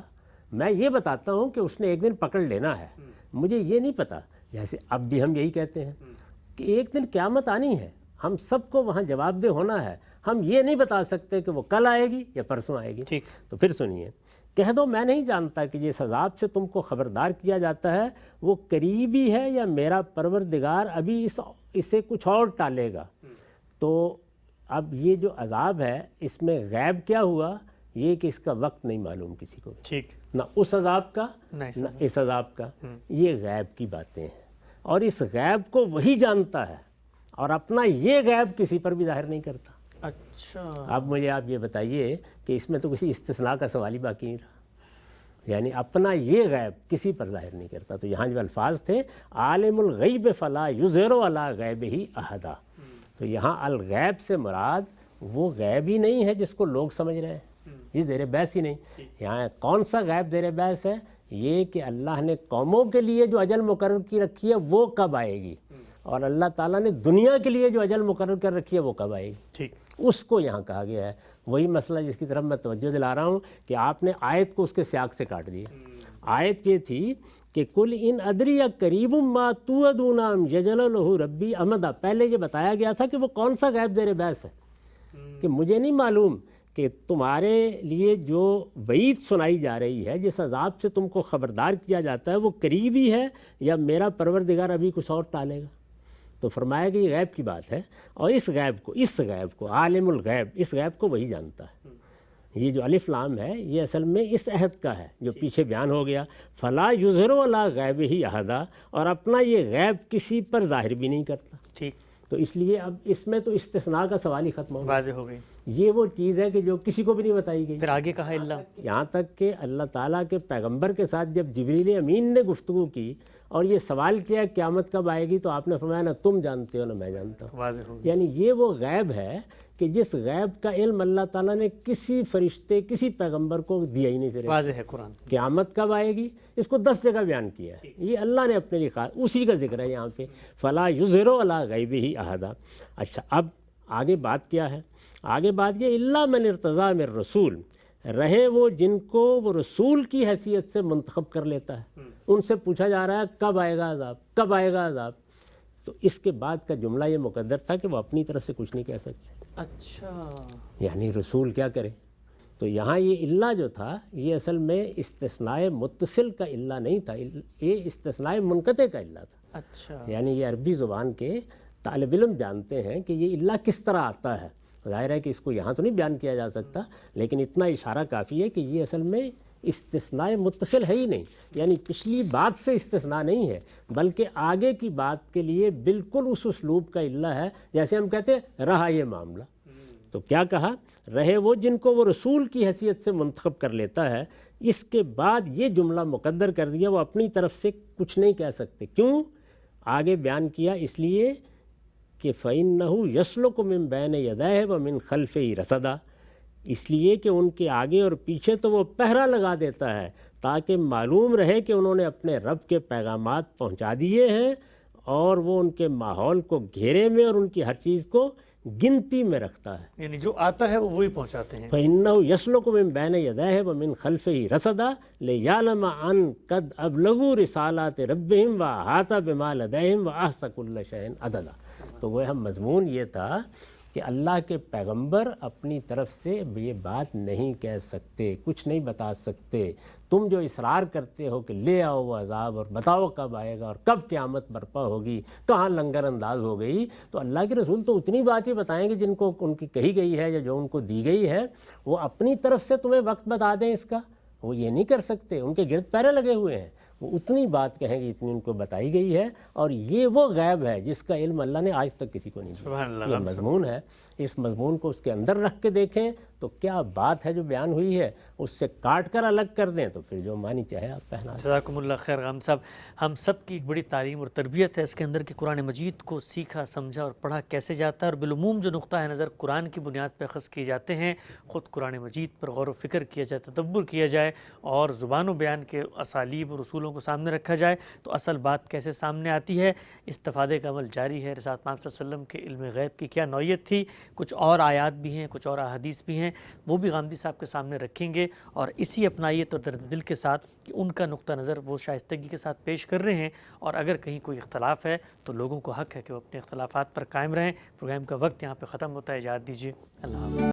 میں یہ بتاتا ہوں کہ اس نے ایک دن پکڑ لینا ہے، مجھے یہ نہیں پتا۔ جیسے اب بھی ہم یہی کہتے ہیں کہ ایک دن قیامت آنی ہے، ہم سب کو وہاں جواب دہ ہونا ہے، ہم یہ نہیں بتا سکتے کہ وہ کل آئے گی یا پرسوں آئے گی۔ ٹھیک، تو پھر سنیے، کہہ دو میں نہیں جانتا کہ جس عذاب سے تم کو خبردار کیا جاتا ہے وہ قریبی ہے یا میرا پروردگار ابھی اسے کچھ اور ٹالے گا۔ تو اب یہ جو عذاب ہے اس میں غیب کیا ہوا، یہ کہ اس کا وقت نہیں معلوم کسی کو، ٹھیک، نہ اس عذاب کا نہیں نہ اس عذاب کا، یہ غیب کی باتیں ہیں، اور اس غیب کو وہی جانتا ہے اور اپنا یہ غیب کسی پر بھی ظاہر نہیں کرتا۔ اچھا، اب مجھے آپ یہ بتائیے کہ اس میں تو کسی استثناء کا سوال ہی باقی نہیں رہا، یعنی اپنا یہ غیب کسی پر ظاہر نہیں کرتا۔ تو یہاں جو الفاظ تھے عالم الغیب فلا یظہر علی غیبہ احدا، تو یہاں الغیب سے مراد وہ غیب ہی نہیں ہے جس کو لوگ سمجھ رہے ہیں، یہ زیر بحث ہی نہیں۔ یہاں کون سا غیب زیر بحث ہے؟ یہ کہ اللہ نے قوموں کے لیے جو اجل مقرر کی رکھی ہے وہ کب آئے گی، اور اللہ تعالیٰ نے دنیا کے لیے جو اجل مقرر کر رکھی ہے وہ کب آئے گی، ٹھیک، اس کو یہاں کہا گیا ہے۔ وہی مسئلہ جس کی طرف میں توجہ دلا رہا ہوں کہ آپ نے آیت کو اس کے سیاق سے کاٹ دیا۔ آیت یہ تھی کہ کل ان ادری قریب ما توعدون ام یجعل لہ ربی امدا، پہلے یہ بتایا گیا تھا کہ وہ کون سا غیب زیر بحث ہے، کہ مجھے نہیں معلوم کہ تمہارے لیے جو وعید سنائی جا رہی ہے، جس عذاب سے تم کو خبردار کیا جاتا ہے وہ قریبی ہے یا میرا پروردگار ابھی کچھ اور ٹالے گا۔ تو فرمایا کہ یہ غیب کی بات ہے، اور اس غیب کو عالم الغیب، اس غیب کو وہی جانتا ہے۔ یہ جو الف لام ہے یہ اصل میں اس عہد کا ہے جو پیچھے بیان ہو گیا، فلا یظہر علی غیبہ احدا، اور اپنا یہ غیب کسی پر ظاہر بھی نہیں کرتا۔ ٹھیک، تو اس لیے اب اس میں تو استثناء کا سوال ہی ختم ہو گیا. واضح ہو گئی. یہ وہ چیز ہے کہ جو کسی کو بھی نہیں بتائی گئی. پھر آگے کہا اللہ، یہاں تک کہ اللہ تعالیٰ کے پیغمبر کے ساتھ جب جبریل امین نے گفتگو کی اور یہ سوال کیا قیامت کب آئے گی، تو آپ نے فرمایا نہ تم جانتے ہو نہ میں جانتا ہوں. واضح ہو گئی. یعنی یہ وہ غیب ہے کہ جس غیب کا علم اللہ تعالیٰ نے کسی فرشتے کسی پیغمبر کو دیا ہی نہیں. صرف واضح ہے قرآن. قیامت کب آئے گی اس کو 10 جگہ بیان کیا ہے. یہ اللہ نے اپنے لیے کہا، اسی کا ذکر ہے یہاں پہ، فلا یظہر علی غیبہ احدا. اچھا اب آگے بات کیا ہے؟ آگے بات یہ الا من ارتضی من رسول، رہے وہ جن کو وہ رسول کی حیثیت سے منتخب کر لیتا ہے. ان سے پوچھا جا رہا ہے کب آئے گا عذاب، کب آئے گا عذاب. تو اس کے بعد کا جملہ یہ مقدر تھا کہ وہ اپنی طرف سے کچھ نہیں کہہ سکتے. اچھا، یعنی رسول کیا کرے. تو یہاں یہ الا جو تھا یہ اصل میں استثناء متصل کا الا نہیں تھا، یہ استثناء منقطع کا الا تھا. اچھا، یعنی یہ عربی زبان کے طالب علم جانتے ہیں کہ یہ الا کس طرح آتا ہے. ظاہر ہے کہ اس کو یہاں تو نہیں بیان کیا جا سکتا، لیکن اتنا اشارہ کافی ہے کہ یہ اصل میں استثناء متصل ہے ہی نہیں. یعنی پچھلی بات سے استثناء نہیں ہے، بلکہ آگے کی بات کے لیے بالکل اس اسلوب کا الا ہے. جیسے ہم کہتے ہیں رہا یہ معاملہ، تو کیا کہا؟ رہے وہ جن کو وہ رسول کی حیثیت سے منتخب کر لیتا ہے. اس کے بعد یہ جملہ مقدر کر دیا وہ اپنی طرف سے کچھ نہیں کہہ سکتے. کیوں؟ آگے بیان کیا اس لیے کہ فَإِنَّهُ يَسْلُكُ مِن بَيْنِ يَدَيْهِ وَمِن خَلْفِهِ رَصَدًا. اس لیے کہ ان کے آگے اور پیچھے تو وہ پہرا لگا دیتا ہے تاکہ معلوم رہے کہ انہوں نے اپنے رب کے پیغامات پہنچا دیے ہیں، اور وہ ان کے ماحول کو گھیرے میں اور ان کی ہر چیز کو گنتی میں رکھتا ہے. یعنی جو آتا ہے وہ وہی پہنچاتے ہیں. فَإِنَّهُ يَسْلُكُ مِن بَيْنِ يَدَيْهِ وَمِن خَلْفِهِ رَصَدًا لِيَعْلَمَ أَن قَدْ أَبْلَغُوا رِسَالَاتِ رَبِّهِمْ وَأَحَاطَ بِمَا لَدَيْهِمْ وَأَحْصَى كُلَّ شَيْءٍ عَدَدًا. تو وہ مضمون یہ تھا کہ اللہ کے پیغمبر اپنی طرف سے یہ بات نہیں کہہ سکتے، کچھ نہیں بتا سکتے. تم جو اصرار کرتے ہو کہ لے آؤ وہ عذاب اور بتاؤ کب آئے گا اور کب قیامت برپا ہوگی، کہاں لنگر انداز ہو گئی، تو اللہ کے رسول تو اتنی بات ہی بتائیں گے جن کو ان کی کہی گئی ہے یا جو ان کو دی گئی ہے. وہ اپنی طرف سے تمہیں وقت بتا دیں اس کا، وہ یہ نہیں کر سکتے. ان کے گرد پیرے لگے ہوئے ہیں، وہ اتنی بات کہیں گے اتنی ان کو بتائی گئی ہے. اور یہ وہ غیب ہے جس کا علم اللہ نے آج تک کسی کو نہیں دیا. سبحان اللہ. یہ مضمون ہے. اس مضمون کو اس کے اندر رکھ کے دیکھیں تو کیا بات ہے جو بیان ہوئی ہے، اس سے کاٹ کر الگ کر دیں تو پھر جو معنی چاہے آپ پہنا دیں. جزاکم اللہ خیر غام صاحب. ہم سب کی ایک بڑی تعلیم اور تربیت ہے اس کے اندر کہ قرآن مجید کو سیکھا سمجھا اور پڑھا کیسے جاتا ہے، اور بالعموم جو نقطہ ہے نظر قرآن کی بنیاد پہ اخذ کیے جاتے ہیں. خود قرآن مجید پر غور و فکر کیا جائے، تدبر کیا جائے، اور زبان و بیان کے اسالیب اور اصولوں کو سامنے رکھا جائے تو اصل بات کیسے سامنے آتی ہے. استفادے کا عمل جاری ہے. رسالت محمد صلی اللہ علیہ وسلم کے علم غیب کی کیا نوعیت تھی، کچھ اور آیات بھی ہیں، کچھ اور احادیث بھی ہیں، وہ بھی غامدی صاحب کے سامنے رکھیں گے، اور اسی اپنائیت اور درد دل کے ساتھ کہ ان کا نقطہ نظر وہ شائستگی کے ساتھ پیش کر رہے ہیں. اور اگر کہیں کوئی اختلاف ہے تو لوگوں کو حق ہے کہ وہ اپنے اختلافات پر قائم رہیں. پروگرام کا وقت یہاں پہ ختم ہوتا ہے. اجازت دیجیے. اللہ حافظ.